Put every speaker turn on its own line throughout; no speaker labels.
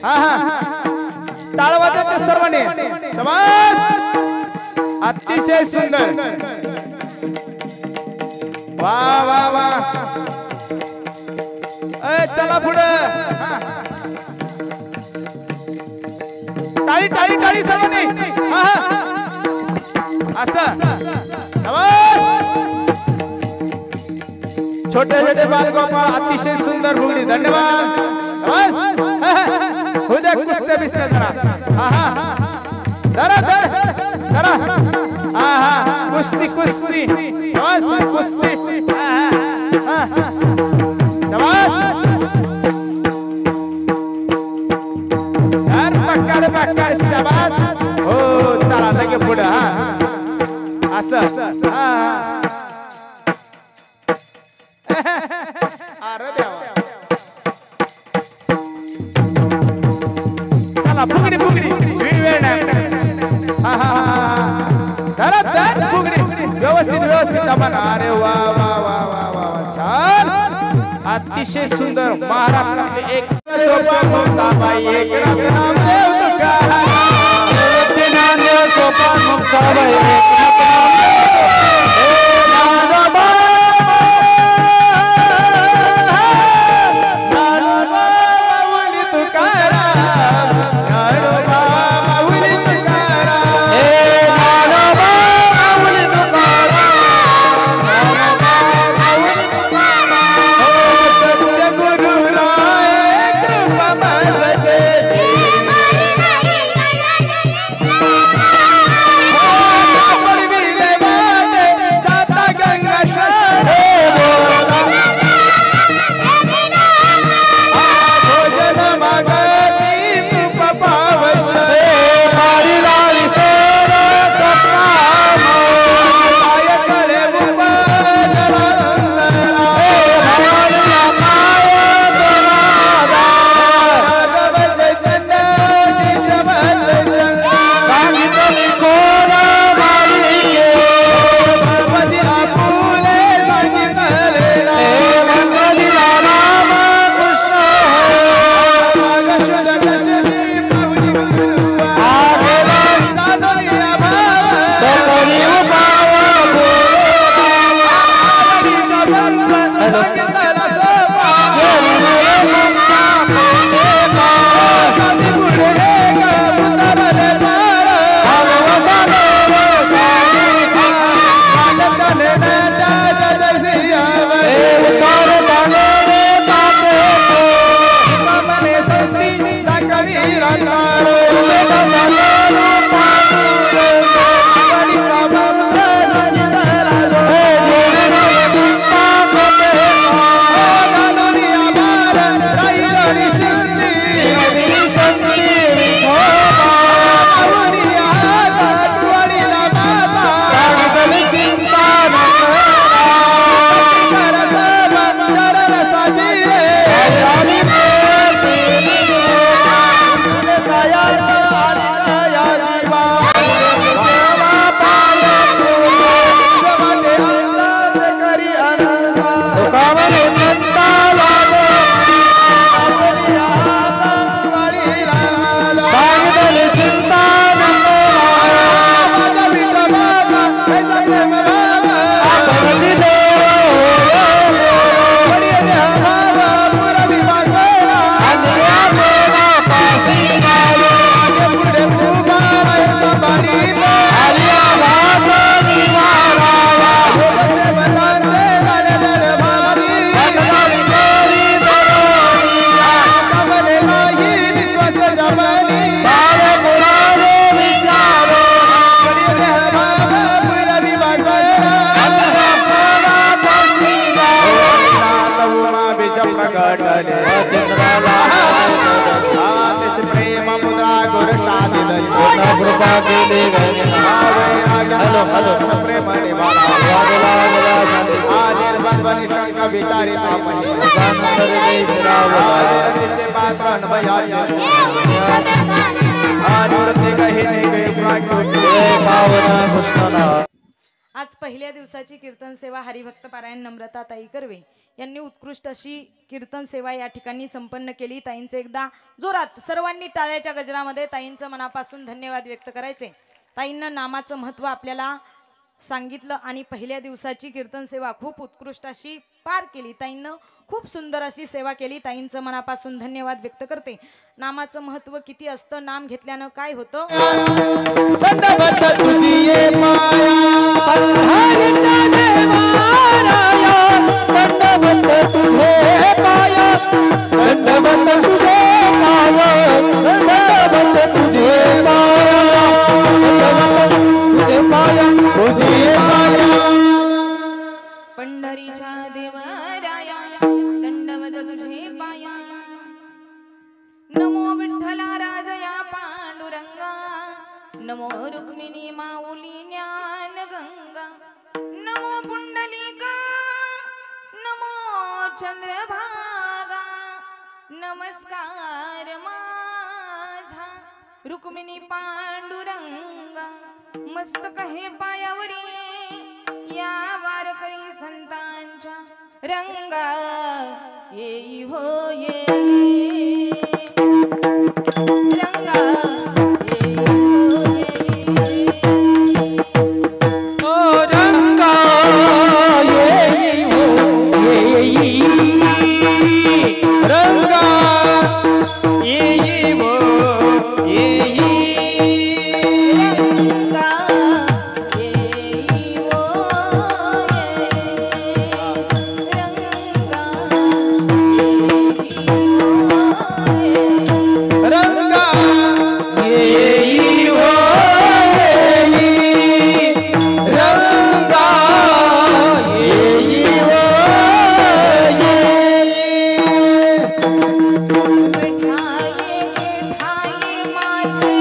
हा हा टाळ वाजवते सर्वांनी शाबास अतिशय सुंदर वा वा वा चला पुढे टाळी टाळी टाळी सर्वांनी हा असं छोटे छोटे बालगोपाळ अतिशय सुंदर भुगडी धन्यवाद उद्या कुस्त्या बिस्त्या जरा हा जरा जरा हा कुस्ती कुस्ती कुस्ती पकड शाबास हो चला लगे पुढे हा असं अरे देवा चला फुगडी फुगडी वेळ नाही हा हा फुगडी व्यवस्थित व्यवस्थित दमन अरे वा वा वा वा वा छान अतिशय सुंदर महाराष्ट्रातले एक सोपा मुक्ताबाई एकनाथ नामदेव सोपा मुक्ताबाई
आज पहिल्या दिवसाची कीर्तन सेवा हरिभक्त पारायण नम्रता ताई कर्वे यांनी उत्कृष्ट अशी कीर्तन सेवा या ठिकाणी संपन्न केली। ताईंचे एकदा जोरात सर्वांनी टाळ्याच्या गजरामध्ये ताईंचं मनापासून धन्यवाद व्यक्त करायचे। ताईंना नामाचं महत्त्व आपल्याला सांगितलं आणि पहिल्या दिवसाची कीर्तन सेवा खूप उत्कृष्ट अशी पार केली। ताईंनं खूप सुंदर अशी सेवा केली। ताईंचं मनापासून धन्यवाद व्यक्त करते। नामाचं महत्त्व किती असतं, नाम घेतल्यानं काय होतं।
पंढरीच्या देवराया दंडवत तुझे पाया, नमो विठ्ठला राजया पांडुरंगा, नमो रुक्मिणी माऊली ज्ञान गंगा, नमो पुंडलिका, नमो चंद्रभागा, नमस्कार माझा रुक्मिणी पांडुरंगा, मस्तक हे पायावरी या वारकरी संतांच्या रंगा, येई हो येई रंगा, येई हो येई
ओ रंगा येई हो येई, रंगा येई हो येई,
रंगा येई हो येई, रंगा येई हो येई,
रंगा येई हो येई, रंगा येई हो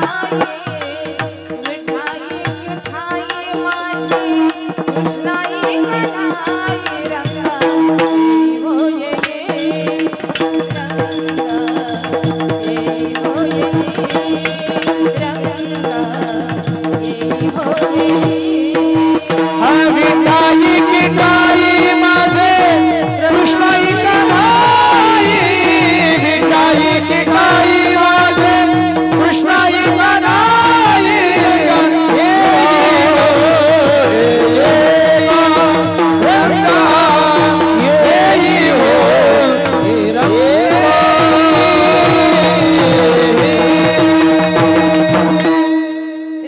विठाई के ठाई माझे कृष्णाई कन्हाई, रंगा येई हो येई, रंगा येई हो येई, रंगा येई हो येई,
विठाई की ठाई माझे कृष्णाई कन्हाई, विठाई की ठाई माझे कृष्णाई कन्हाई, रंगा येई हो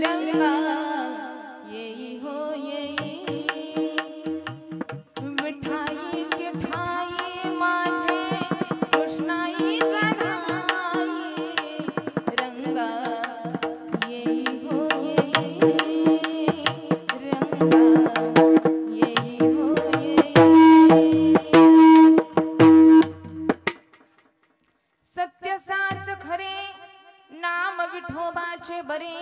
रंगा येई हो येई, विठाई के ठाई माझे कृष्णाई कन्हाई, रंगा येई हो येई, रंगा येई हो येई, सत्य साच खरे नाम विठोबाचे बरे,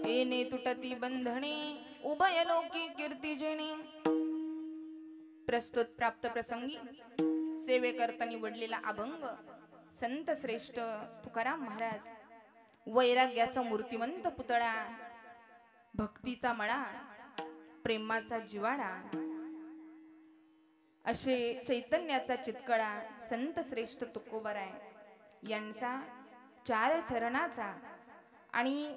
येणे तुटती बंधने उभय लोकी कीर्ती जेणे। प्रस्तुत प्राप्त प्रसंगी सेवेकरता निवडलेला अभंग संत श्रेष्ठ तुकाराम महाराज, वैराग्याचा मूर्तिमंत पुतळा, भक्तीचा मळा, प्रेमाचा जिवाळा, असे चैतन्याचा चितकळा संत श्रेष्ठ तुकोबाराय यांचा 4 चरणाचा आणि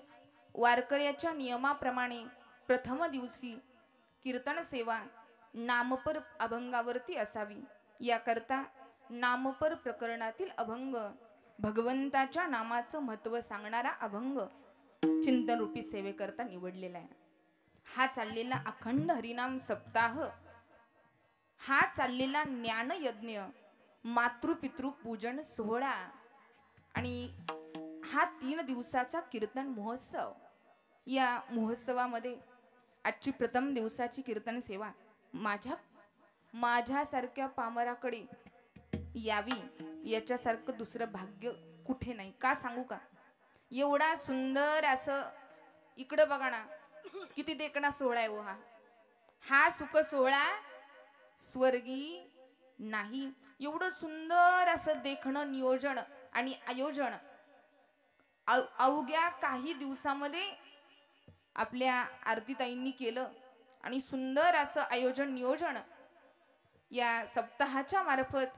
वारकऱ्याच्या नियमाप्रमाणे प्रथम दिवशी कीर्तन सेवा नामपर अभंगावरती असावी, याकरता नामपर प्रकरणातील अभंग, भगवंताच्या नामाचं महत्त्व सांगणारा अभंग चिंतन रूपी सेवेकरता निवडलेला आहे। हा चाललेला अखंड हरिनाम सप्ताह, हा चाललेला ज्ञानयज्ञ, मातृपितृ पूजन सोहळा आणि हा 3 दिवसाचा कीर्तन महोत्सव, या महोत्सवामध्ये आजची प्रथम दिवसाची कीर्तन सेवा माझ्यासारख्या पामराकडे यावी याच्यासारखं दुसरं भाग्य कुठे नाही। का सांगू का, एवढा सुंदर असं इकडं बघा ना, किती देखणा सोहळा आहे हो हा सुख सोहळा स्वर्गी नाही। एवढं सुंदर असं देखणं, नियोजन आणि आयोजन अवघ्या काही दिवसामध्ये आपल्या आरतीताईंनी केलं आणि सुंदर असं आयोजन नियोजन या सप्ताहाच्या मार्फत,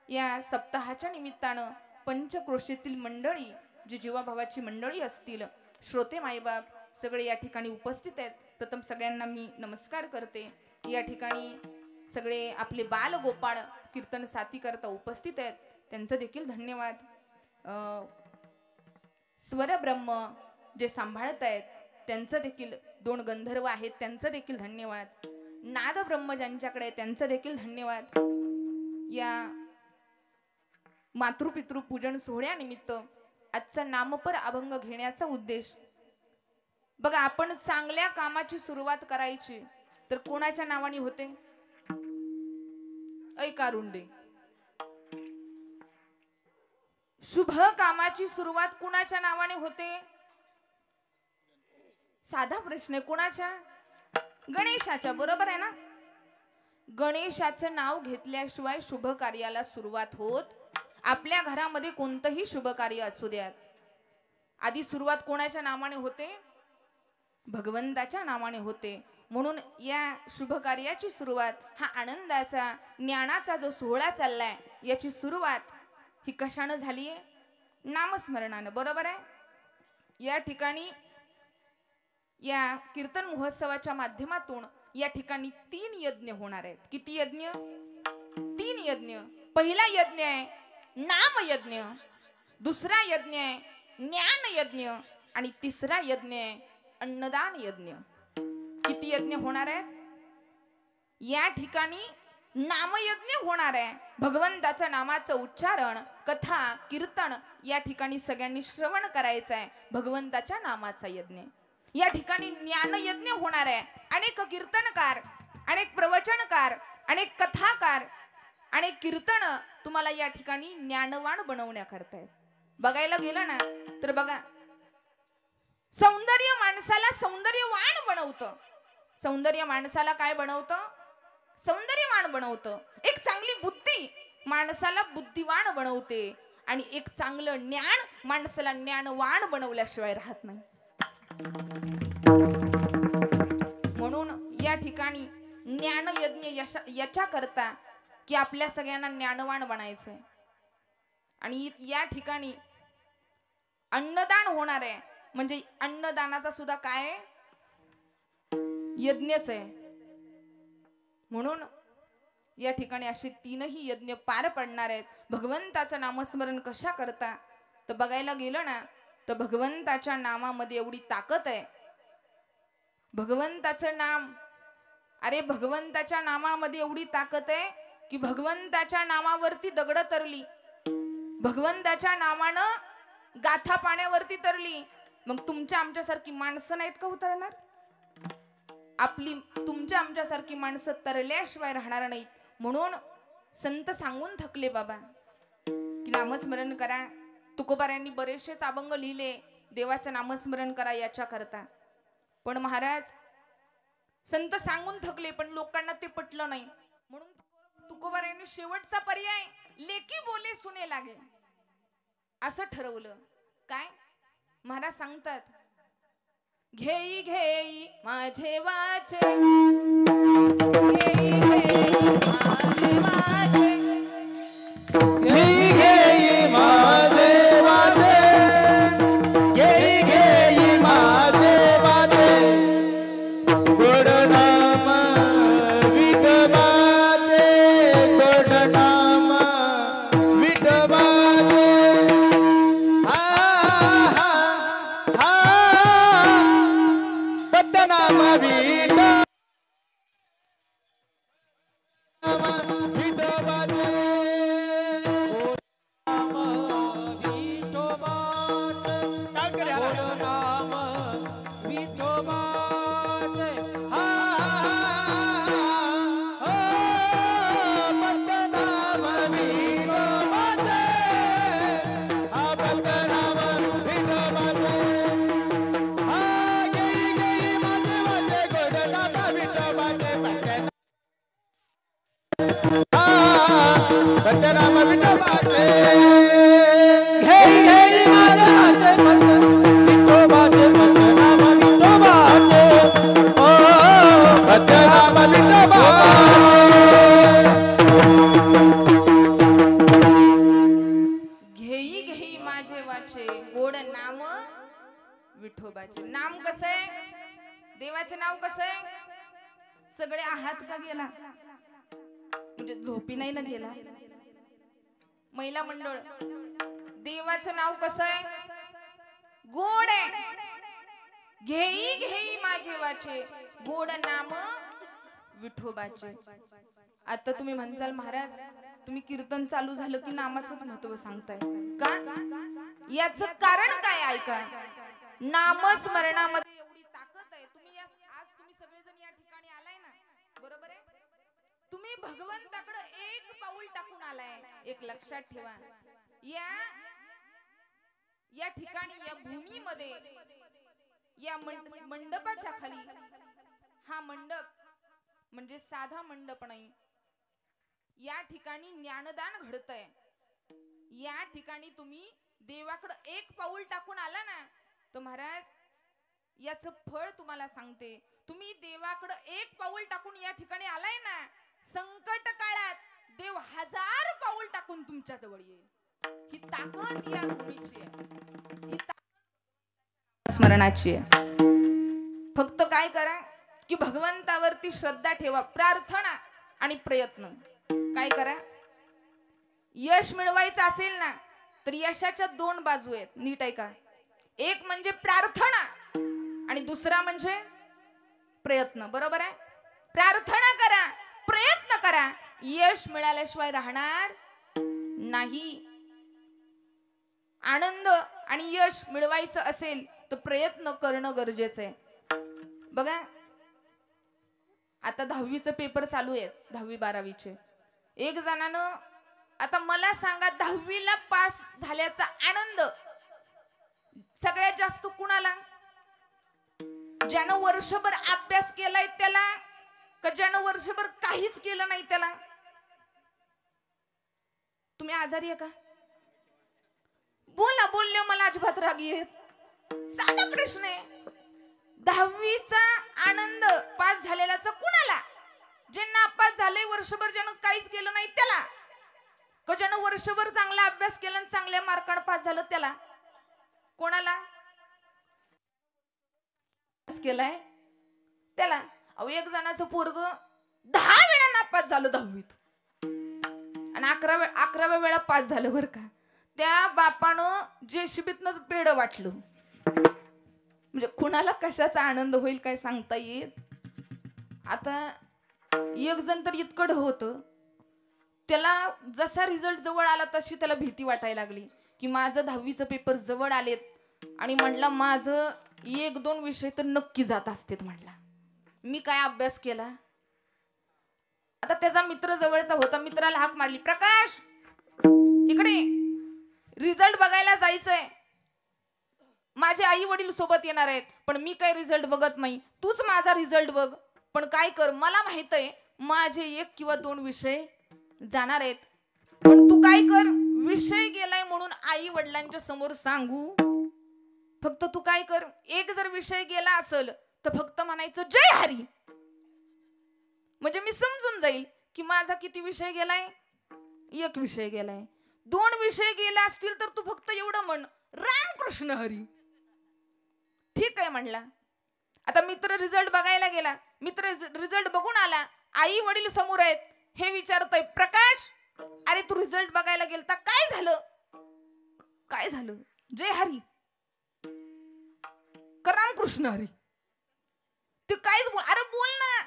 या सप्ताहाच्या निमित्तानं पंचक्रोशीतील मंडळी, जी जीवाभावाची मंडळी असतील, श्रोते मायबाप सगळे या ठिकाणी उपस्थित आहेत. प्रथम सगळ्यांना मी नमस्कार करते. या ठिकाणी सगळे आपले बाल गोपाळ कीर्तन साथी करता उपस्थित आहेत, त्यांचं देखील धन्यवाद. स्वरब्रह्म जे सांभाळत आहेत त्यांचं देखील, 2 गंधर्व आहेत त्यांचं देखील धन्यवाद. नाद ब्रह्म ज्यांच्याकडे त्यांचं देखील धन्यवाद. या मातृपितृ पूजन सोहळ्यानिमित्त आजचा नामपर अभंग घेण्याचा उद्देश बघा, आपण चांगल्या कामाची सुरुवात करायची तर कोणाच्या नावाने होते? ऐका रुंडे, शुभ कामाची सुरुवात कुणाच्या नावाने होते? साधा प्रश्न आहे, कुणाच्या? गणेशाच्या, बरोबर आहे ना? गणेशाचं नाव घेतल्याशिवाय शुभ कार्याला सुरुवात होत. आपल्या घरामध्ये कोणतंही शुभ कार्य असू द्यात, आधी सुरुवात कोणाच्या नावाने होते? भगवंताच्या नावाने होते. म्हणून या शुभ कार्याची सुरुवात, हा आनंदाचा ज्ञानाचा जो सोहळा चाललाय, याची सुरुवात ही कशानं झालीये? नामस्मरणानं, बरोबर आहे? या ठिकाणी या कीर्तन महोत्सवाच्या माध्यमातून या ठिकाणी 3 यज्ञ होणार आहेत. किती यज्ञ? 3 यज्ञ. पहिला यज्ञ आहे नाम यज्ञ, दुसरा यज्ञ आहे ज्ञान यज्ञ आणि तिसरा यज्ञ आहे अन्नदान यज्ञ. किती यज्ञ होणार आहेत? या ठिकाणी नामयज्ञ होणार आहे. भगवंताच्या नामाचं उच्चारण, कथा, कीर्तन या ठिकाणी सगळ्यांनी श्रवण करायचं आहे. भगवंताच्या नामाचा यज्ञ. या ठिकाणी ज्ञान यज्ञ होणार आहे. अनेक कीर्तनकार, अनेक प्रवचनकार, अनेक कथाकार, अनेक कीर्तन तुम्हाला या ठिकाणी ज्ञानवान बनवण्याकरता आहेत. बघायला गेलं ना तर बघा, सौंदर्य माणसाला सौंदर्यवान बनवतं. सौंदर्य माणसाला काय बनवतं? सौंदर्यवान बनवतं. एक चांगली बुद्धी माणसाला बुद्धिवान बनवते आणि एक चांगलं ज्ञान माणसाला ज्ञानवान बनवल्याशिवाय राहत नाही. म्हणून या ठिकाणी ज्ञान यज्ञ याच्या करता की आपल्या सगळ्यांना ज्ञानवान बनायचंय. आणि या ठिकाणी अन्नदान होणार आहे. म्हणजे अन्नदानाचा सुद्धा काय यज्ञच आहे. म्हणून या ठिकाणी असे 3ही यज्ञ पार पडणार आहेत. भगवंताचं नामस्मरण कशा करता तर बघायला गेलं ना तर भगवंताच्या नामामध्ये एवढी ताकद आहे. भगवंताचं नाम, अरे भगवंताच्या नामामध्ये एवढी ताकद आहे की भगवंताच्या नामावरती दगड तरली, भगवंताच्या नामानं गाथा पाण्यावरती तरली. मग तुमच्या आमच्यासारखी माणसं नाहीत का उतरणार? आपली तुमच्या आमच्यासारखी माणसं तरल्याशिवाय राहणार नाहीत. म्हणून संत सांगून थकले बाबा की नामस्मरण करा. तुकोबारायांनी बरेचसेच अभंग लिहिले देवाचं नामस्मरण करा याच्या करता. पण महाराज संत सांगून थकले पण लोकांना ते पटलं नाही. म्हणून तुकोबारायांनी शेवटचा पर्याय लेकी बोले सुने लागे असं ठरवलं. काय महाराज सांगतात, घेई घेई माझे वाचे, घेई घेई माझे वाचे,
घेई घेई माझे वाटे, घेई घेई माझे वाटे, गोड नाम विठोबाचे, गोड नाम विठोबाचे. हा हा हा पद्मनाम विठोबा, विठोबा
वाचे गोड नाम विठोबाचे. नाम कसं आहे, देवाचे नाव कसं आहे, सगळे आहात का गेला, म्हणजे झोपी नाही ना गेला. महिला मंडळ, देवाचं नाव कसं आहे, गोड आहे. घेई घेई माझे वाचे गोड नाम विठोबाचे. आता तुम्ही म्हणसाल महाराज तुम्ही कीर्तन चालू झालं की नामाचंच महत्व सांगताय का, याच कारण काय ऐका. नामस्मरणामध्ये एवढी ताकद आहे. तुम्ही आज तुम्ही सगळेजण या ठिकाणी आलाय ना, बरोबर आहे. तुम्ही भगवंताकडे एक पाऊल टाकून आलाय. एक लक्षात ठेवा, या ठिकाणी या भूमीमध्ये या मंडपाच्या खाली, हा मंडप म्हणजे साधा मंडप नाही, या ठिकाणी ज्ञानदान घडतंय. या ठिकाणी तुम्ही देवाकडे एक पाऊल टाकून आला ना, तर महाराज याचं फळ तुम्हाला सांगते. तुम्ही देवाकडे एक पाऊल टाकून या ठिकाणी आलाय ना, संकट काळात देव 1000 पाऊल टाकून तुमच्या जवळ येईल. ही ताकद या भूमीची आहे, ही ताकद स्मरणाची आहे. फक्त काय करा की भगवंतावरती श्रद्धा ठेवा, प्रार्थना आणि प्रयत्न. काय करा, यश मिळवायचं असेल ना, तर यशाच्या 2 बाजू आहेत. नीट आहे का, एक म्हणजे प्रार्थना आणि दुसरा म्हणजे प्रयत्न. बरोबर आहे. प्रार्थना करा, प्रयत्न करा, यश मिळाल्याशिवाय राहणार नाही. आनंद आणि यश मिळवायचं असेल तर प्रयत्न करणं गरजेचं आहे. बघा आता 10वीचे पेपर चालू आहेत, 10वी 12वीचे. एक जणानं, आता मला सांगा 10वीला पास झाल्याचा आनंद सगळ्यात जास्त कुणाला, ज्यानं वर्षभर अभ्यास केलाय त्याला, का ज्यानं वर्षभर काहीच केलं नाही त्याला. तुम्ही आजारी आहे का, बोला, बोलले मला अजिबात राग येत. साधा प्रश्न आहे. 10वीचा आनंद पास झालेल्याचा कुणाला, जे नापास झाले वर्षभर ज्यानं काहीच केलं नाही त्याला, का ज्यानं वर्षभर चांगला अभ्यास केला आणि चांगल्या मार्काने पास झालं त्याला. कोणाला केलाय त्याला. अहो एक जणाचं पोरग 10 वेळा नापास झालं 10वीत आणि 11व्या वेळा पास झालं बरं का. त्या बापानं जेसीबीतनच पेड वाटलं. म्हणजे कुणाला कशाचा आनंद होईल काय सांगता येत. आता एक जण तर इतकं होतं, त्याला जसा रिझल्ट जवळ आला तशी त्याला भीती वाटायला लागली की माझं 10वीचं पेपर जवळ आलेत आणि म्हणला माझं 1-2 विषय तर नक्की जात असतेत. म्हणला मी काय अभ्यास केला. आता त्याचा मित्र जवळचा होता, मित्राला हाक मारली, प्रकाश इकडे, रिझल्ट बघायला जायचंय. माझे आई वडील सोबत येणार आहेत, पण मी काय रिझल्ट बघत नाही, तूच माझा रिझल्ट बघ. पण काय कर, मला माहित आहे माझे 1 किंवा 2 विषय जाणार आहेत, पण तू काय कर, विषय गेलाय म्हणून आई वडिलांच्या समोर सांगू. फक्त तू काय कर, एक जर विषय गेला असेल तर फक्त म्हणायचं जय हरी, म्हणजे मी समजून जाईल की माझा किती विषय गेलाय, 1 विषय गेलाय. 2 विषय गेले असतील तर तू फक्त एवढं म्हण, रामकृष्ण हरी. ठीक आहे म्हणला. आता मित्र रिझल्ट बघायला गेला, मित्र रिझल्ट बघून आला, आई वडील समोर आहेत, हे विचारतोय, प्रकाश अरे तू रिझल्ट बघायला गेलता, काय झालं, काय झालं, जय हरी का रामकृष्ण हरी. ते काहीच बोल, अरे बोल ना,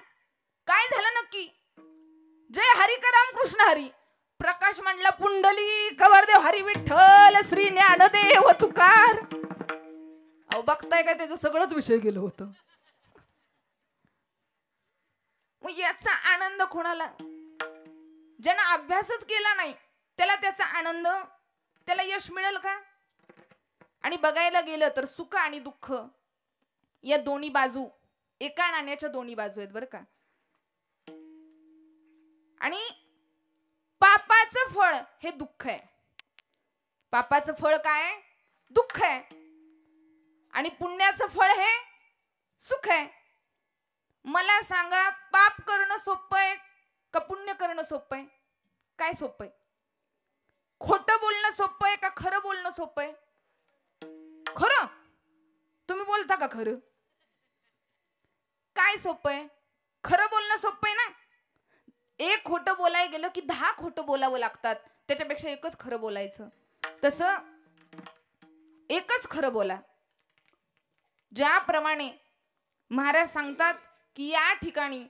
काय झालं नक्की, जय हरी का रामकृष्ण हरी. प्रकाश म्हणला, पुंडली कवरदेव हरी विठ्ठल श्री ज्ञानदेव तुकार. अहो बघताय काय, त्याचं सगळंच विषय गेलं होतं. मग याचा आनंद कोणाला, ज्यानं अभ्यासच केला नाही त्याला त्याचा आनंद, त्याला यश मिळेल का. आणि बघायला गेलं तर सुख आणि दुःख या दोन्ही बाजू, एका नाण्याच्या दोन्ही बाजू आहेत बरं का. आणि पापाचं फळ हे दुःख आहे. पापाचं फळ काय, दुःख आहे. आणि पुण्याचं फळ हे सुख आहे. मला सांगा, पाप करणं सोपं आहे का पुण्य करणं सोपं आहे, काय सोपं आहे. खोटं बोलणं सोपं आहे का खरं बोलणं सोपं आहे. बोलता का खरं? काय सोपं आहे? खरं बोलणं सोपं आहे ना. एक खोटं बोलायला गेलं की 10 खोटं बोलावं लागतात. त्याच्यापेक्षा एकच खरं बोलायचं. तसं एकच खरं बोला. ज्याप्रमाणे महाराज सांगतात की या ठिकाणी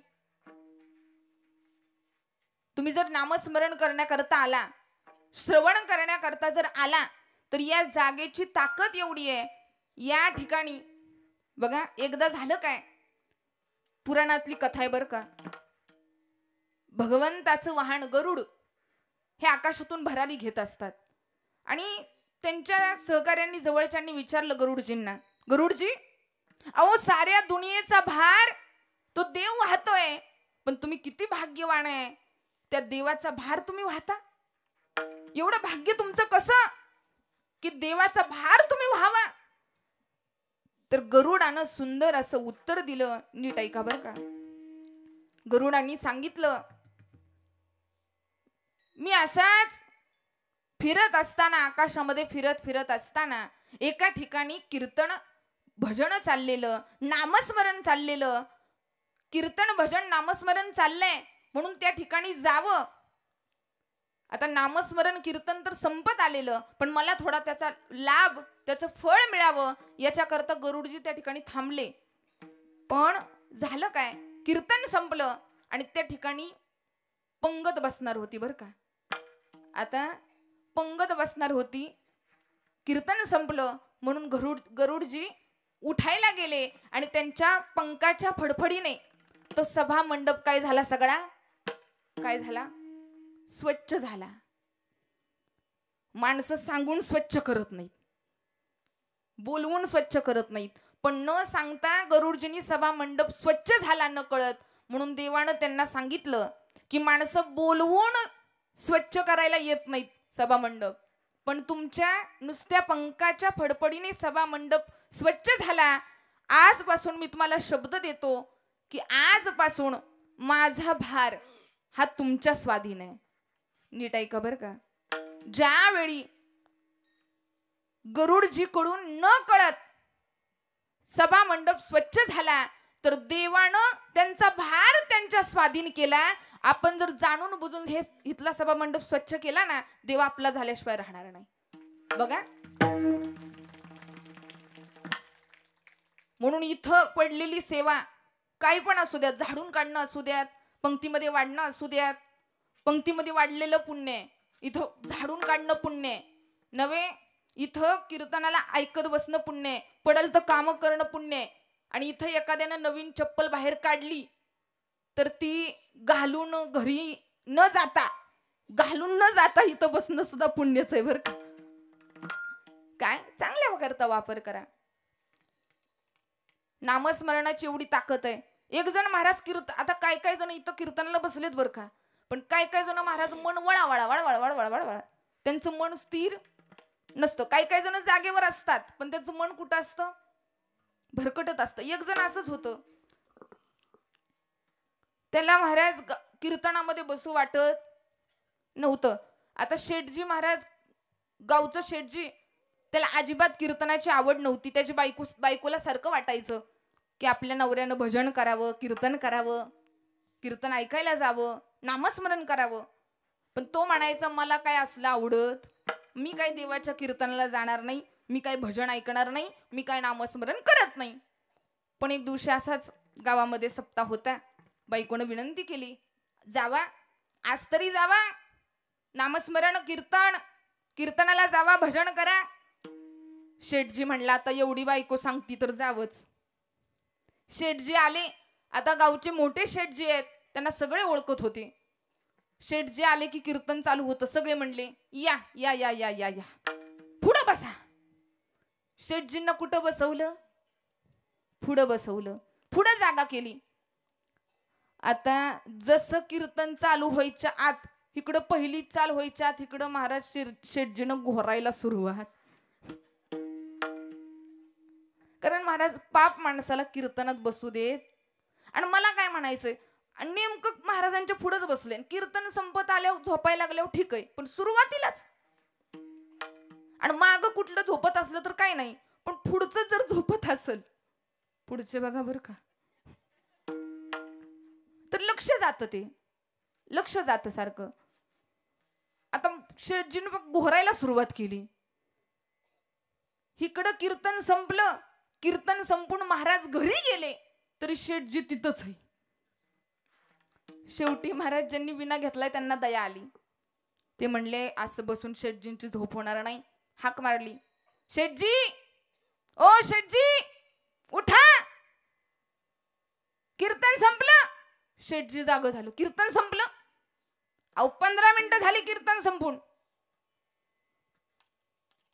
तुम्ही जर नामस्मरण करण्याकरता आला, श्रवण करण्याकरता जर आला, तर या जागेची ताकद एवढी आहे. या ठिकाणी बघा, एकदा झालं काय, पुराणातली कथा आहे बरं का. भगवंताचं वाहन गरुड हे आकाशातून भरारी घेत असतात आणि त्यांच्या सहकार्यांनी जवळच्यांनी विचारलं गरुडजींना, गरुडजी, अहो साऱ्या दुनियेचा भार तो देव वाहतोय, पण तुम्ही किती भाग्यवान आहे, त्या देवाचा भार तुम्ही वाहता. एवढं भाग्य तुमचं कसं की देवाचा भार तुम्ही व्हावा. तर गरुडानं सुंदर असं उत्तर दिलं. नीट ऐका बरं का. गरुडांनी सांगितलं, मी असाच फिरत असताना, आकाशामध्ये फिरत फिरत असताना एका ठिकाणी कीर्तन भजन चाललेलं, नामस्मरण चाललेलं. कीर्तन भजन नामस्मरण चाललंय म्हणून त्या ठिकाणी जावं. आता नामस्मरण कीर्तन तर संपत आलेलं, पण मला थोडा त्याचा लाभ, त्याचं फळ मिळावं याच्याकरता गरुडजी त्या ठिकाणी थांबले. पण झालं काय, कीर्तन संपलं आणि त्या ठिकाणी पंगत बसणार होती बरं का. आता पंगत बसणार होती, कीर्तन संपलं म्हणून गरुडजी उठायला गेले आणि त्यांच्या पंखाच्या फडफडीने तो सभा मंडप काय झाला, सगळा काय झाला, स्वच्छ झाला. माणसं सांगून स्वच्छ करत नाहीत, बोलवून स्वच्छ करत नाहीत, पण न सांगता गरुडजींनी सभा मंडप स्वच्छ झाला न कळत. म्हणून देवानं त्यांना सांगितलं की माणसं बोलवून स्वच्छ करायला येत नाहीत सभा मंडप, पण तुमच्या नुसत्या पंखाच्या फडफडीने सभा मंडप स्वच्छ झाला. आजपासून मी तुम्हाला शब्द देतो की आजपासून माझा भार हा तुमच्या स्वाधीन आहे. नीट ऐका बरं का. ज्यावेळी गरुडजीकडून न कळत सभा मंडप स्वच्छ झाला, तर देवानं त्यांचा भार त्यांच्या स्वाधीन केला. आपण जर जाणून बुजून हे इथला सभा मंडप स्वच्छ केला ना, देव आपला झाल्याशिवाय राहणार नाही. बघा, म्हणून इथं पडलेली सेवा काही पण असू द्यात, झाडून काढणं असू द्यात, पंक्तीमध्ये वाढणं असू द्यात, पंक्तीमध्ये वाढलेलं पुण्य, इथं झाडून काढणं पुण्य नव्हे, इथं कीर्तनाला ऐकत बसणं पुण्य, पडल तर काम करणं पुण्य. आणि इथं एखाद्यानं नवीन चप्पल बाहेर काढली तर ती घालून घरी न जाता इथं बसणं सुद्धा पुण्यच आहे बरं का. काय चांगल्या करता वापर करा. नामस्मरणाची एवढी ताकद आहे. एक जण महाराज आता काय जण इथं कीर्तनाला बसलेत बरं का, पण काय जण महाराज मन वळा त्यांचं मन स्थिर नसतं. काय जण जागेवर असतात, पण त्यांचं मन कुठं असतं, भरकटत असतं. एक जण असंच होतं, त्याला महाराज कीर्तनामध्ये बसू वाटत नव्हतं. आता शेठजी महाराज, गावचं शेठजी, त्याला अजिबात कीर्तनाची आवड नव्हती. त्याची बायकोला सारखं वाटायचं की आपल्या नवऱ्यानं भजन करावं, कीर्तन करावं, कीर्तन ऐकायला जावं, नामस्मरण करावं. पण तो म्हणायचा, मला काय असलं आवडत, मी काय देवाच्या कीर्तनाला जाणार नाही, मी काय भजन ऐकणार नाही, मी काय नामस्मरण करत नाही. पण एक दिवशी असाच गावामध्ये सप्ताह होता. बायकोनं विनंती केली, जावा, आज तरी जावा, नामस्मरण कीर्तनाला जावा, भजन करा. शेठजी म्हणला, आता एवढी बायको सांगती तर जावंच. शेठजी आले. आता गावचे मोठे शेठजी आहेत, त्यांना सगळे ओळखत होते. शेठजी आले की कीर्तन चालू होतं. सगळे म्हणले, या या या या या या पुढं बसा. शेठजींना कुठं बसवलं, पुढं बसवलं, पुढं जागा केली. आता जसं कीर्तन चालू व्हायच्या आत, इकडं पहिली चाल व्हायच्या आत, इकडं महाराज शेठजीनं घोरायला सुरुवात. कारण महाराज पाप माणसाला कीर्तनात बसू देत. आणि मला काय म्हणायचंय, नेमकं महाराजांच्या पुढेच बसले, कीर्तन संपत आल्यावर झोपायला लागल्यावर ठीक आहे, पण सुरुवातीलाच. आणि माग कुठलं झोपत असलं तर काय नाही, पण पुढचं जर झोपत असेल पुढचे बघा बर का. तर लक्ष जातं, ते लक्ष जातं सारखं. आता शेठजीने बघ घोरायला सुरुवात केली. इकडं कीर्तन संपलं, कीर्तन संपून महाराज घरी गेले तरी शेठजी तिथंच आहे. शेवटी महाराज ज्यांनी विना घेतलाय त्यांना दया आली. ते म्हणले असं बसून शेठजींची झोप होणार नाही. हाक मारली, शेठजी, ओ शेठजी उठा, कीर्तन संपलं. शेठजी जाग झालो. कीर्तन संपलं? अहो 15 मिनिटं झाली कीर्तन संपून.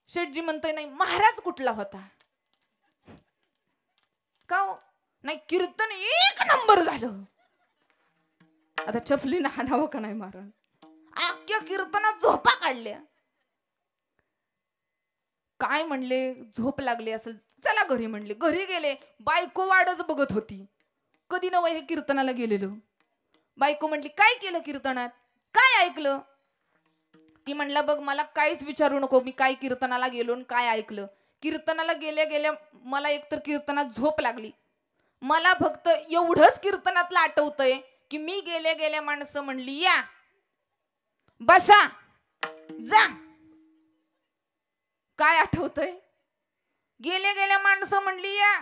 शेठजी म्हणतोय नाही महाराज कुठला होता का हो? नाही कीर्तन एक नंबर झालं. आता चपलीनं हाणावं का नाही महाराज? अख्ख्या कीर्तनात झोपा काढल्या. काय म्हणले, झोप लागली असेल, चला घरी म्हणले. घरी गेले. बायको वाडच बघत होती. कधी नवं हे कीर्तनाला गेलेलं. बायको म्हणली काय केलं कीर्तनात, काय ऐकलं? ती म्हणला बघ मला काहीच विचारू नको, मी काय कीर्तनाला गेलो आणि काय ऐकलं. कीर्तनाला गेल्या गेल्या मला एकतर कीर्तनात झोप लागली. मला फक्त एवढंच कीर्तनातलं आठवतंय की मी गेल्या गेल्या माणसं म्हणली या बसा जा. काय आठवतंय? गेल्या गेल्या माणसं म्हणली या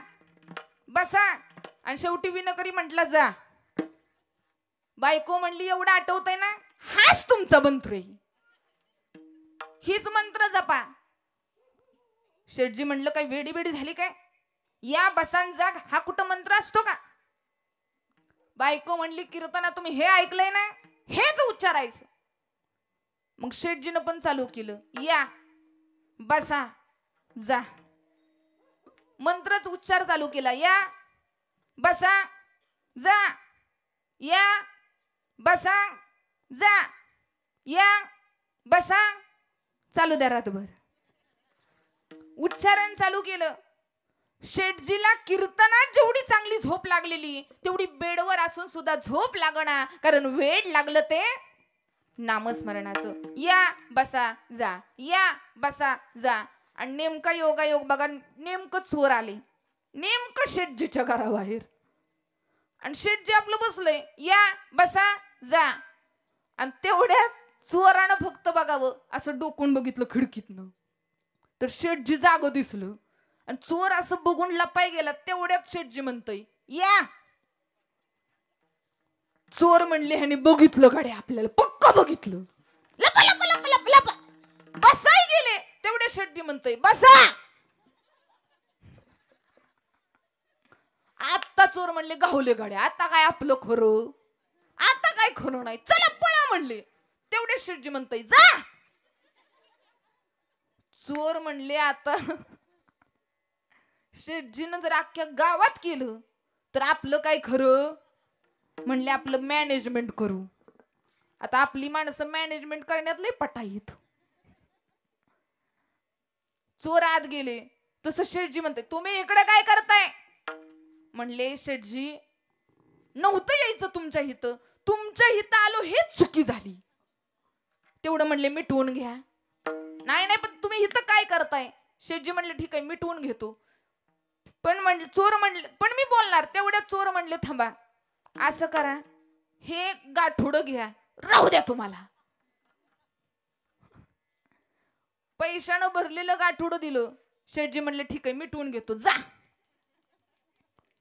बसा आणि शेवटी विनकरी म्हटला जा. बायको म्हणली एवढं आठवतंय ना, हाच तुमचा मंत्र आहे, हीच मंत्र जपा. शेठजी म्हणलं काय वेडी बेडी झाली काय? या बसान जाग हा कुठं मंत्र असतो का? बायको म्हणली कीर्तना तुम्ही हे ऐकलंय ना, हेच उच्चारायचं. मग शेठजीनं पण चालू केलं, या बसा जा. मंत्रच उच्चार चालू केला, या बसा जा, या बसा जा, या बसा. चालू द्या रातभर. उच्चारण चालू केलं. शेठजीला कीर्तनात जेवढी चांगली झोप लागलेली तेवढी बेडवर असून सुद्धा झोप लागणार, कारण वेळ लागलं ते नामस्मरणाचं. या बसा जा, या बसा जा. आणि नेमका योगायोग बघा, नेमकं चोर आले नेमकं शेठजीच्या घराबाहेर. आणि शेठजी आपलं बसलंय, या बसा जा. आणि तेवढ्यात चोरानं फक्त बघावं असं डोकून बघितलं खिडकीतनं, तर शेठजी जागं दिसलं. आणि चोर असं बघून लपाय गेला. तेवढ्यात शेठजी म्हणतोय या. चोर म्हणले ह्याने बघितलं गाड्या, आपल्याला पक्का बघितलं. लपा लपा लपा लपा लपा बसाय गेले. तेवढ्या शेठजी म्हणतोय बसा. आता चोर म्हणले गावले गाड्या, आता काय आपलं खरं, आता काय खरं नाही, चला पळा म्हणले. तेवढे शेठजी म्हणतोय जा. चोर म्हणले आता शेठजीनं जर अख्ख्या गावात केलं तर आपलं काय खरं. म्हणले आपलं मॅनेजमेंट करू. आता आपली माणसं मॅनेजमेंट करण्यात लय पटाईत. चोर आत गेले. तसं शेठजी म्हणते तुम्ही इकडे काय करताय? म्हणले शेठजी नव्हतं यायचं तुमच्या हितं, तुमच्या हितं आलो हेच चुकी झाली. तेवढं म्हणले मिटवून घ्या. नाही नाही पण तुम्ही इथं काय करताय? शेठजी म्हणले ठीक आहे मिटवून घेतो. पण म्हणले चोर म्हणले पण मी बोलणार. तेवढ्या चोर म्हणले थांबा, असं करा हे गाठोडं घ्या, राहू द्या तुम्हाला. पैशानं भरलेलं गाठोडं दिलं. शेठजी म्हणले ठीक आहे मिटवून घेतो जा.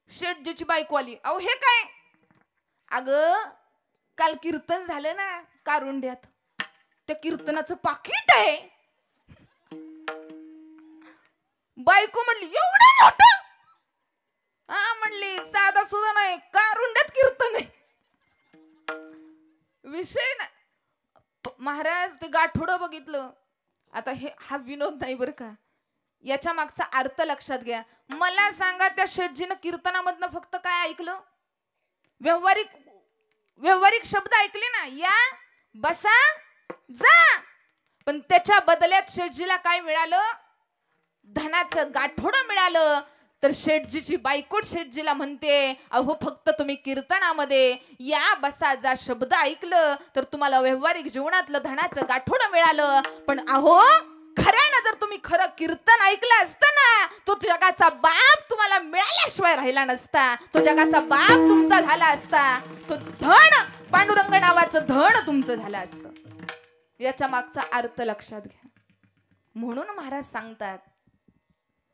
शेठजीची बायको आली. अहो हे काय? अगं काल कीर्तन झालं ना कारुंड्यात, त्या कीर्तनाचं पाकिट आहे. बायको म्हणली एवढं मोठं? हा म्हणली साधा सुद्धा नाही, कारुंड्यात कीर्तन आहे. विषय ना महाराज ते गाठोडं बघितलं. आता हे हा विनोद नाही बरं का, याच्या मागचा अर्थ लक्षात घ्या. मला सांगा त्या शेठजीनं कीर्तनामधनं फक्त काय ऐकलं? व्यवहारिक शब्द ऐकले ना, या बसा जा. पण त्याच्या बदल्यात शेठजीला काय मिळालं? धनाचं गाठोडं मिळालं. तर शेठजीची बायको शेठजीला म्हणते अहो फक्त तुम्ही कीर्तनामध्ये या बसा जा शब्द ऐकलं तर तुम्हाला व्यवहारिक जीवनातलं धनाचं गाठोडं मिळालं. पण अहो खऱ्यानं जर तुम्ही खरं कीर्तन ऐकलं असतं ना, तो जगाचा बाप तुम्हाला मिळाल्याशिवाय राहिला नसता, तो जगाचा बाप तुमचा झाला असता, तो धन पांडुरंग नावाचं धन तुमचं झालं असतं. याच्या मागचा अर्थ लक्षात घ्या. म्हणून महाराज सांगतात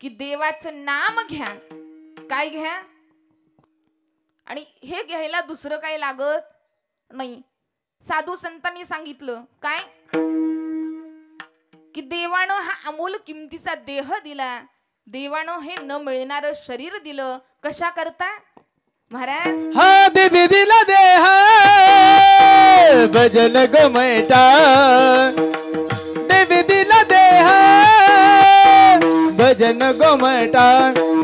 की देवाचं नाम घ्या. काय घ्या? आणि हे घ्यायला दुसरं काही लागत नाही. साधू संतांनी सांगितलं काय की देवानं हा अमूल किमतीचा देह दिला, देवानं हे न मिळणारं शरीर दिलं. कशा करता महाराज?
हा देवी दिला देह भजन गमटा, देवी दिला देह भजन गोमटा,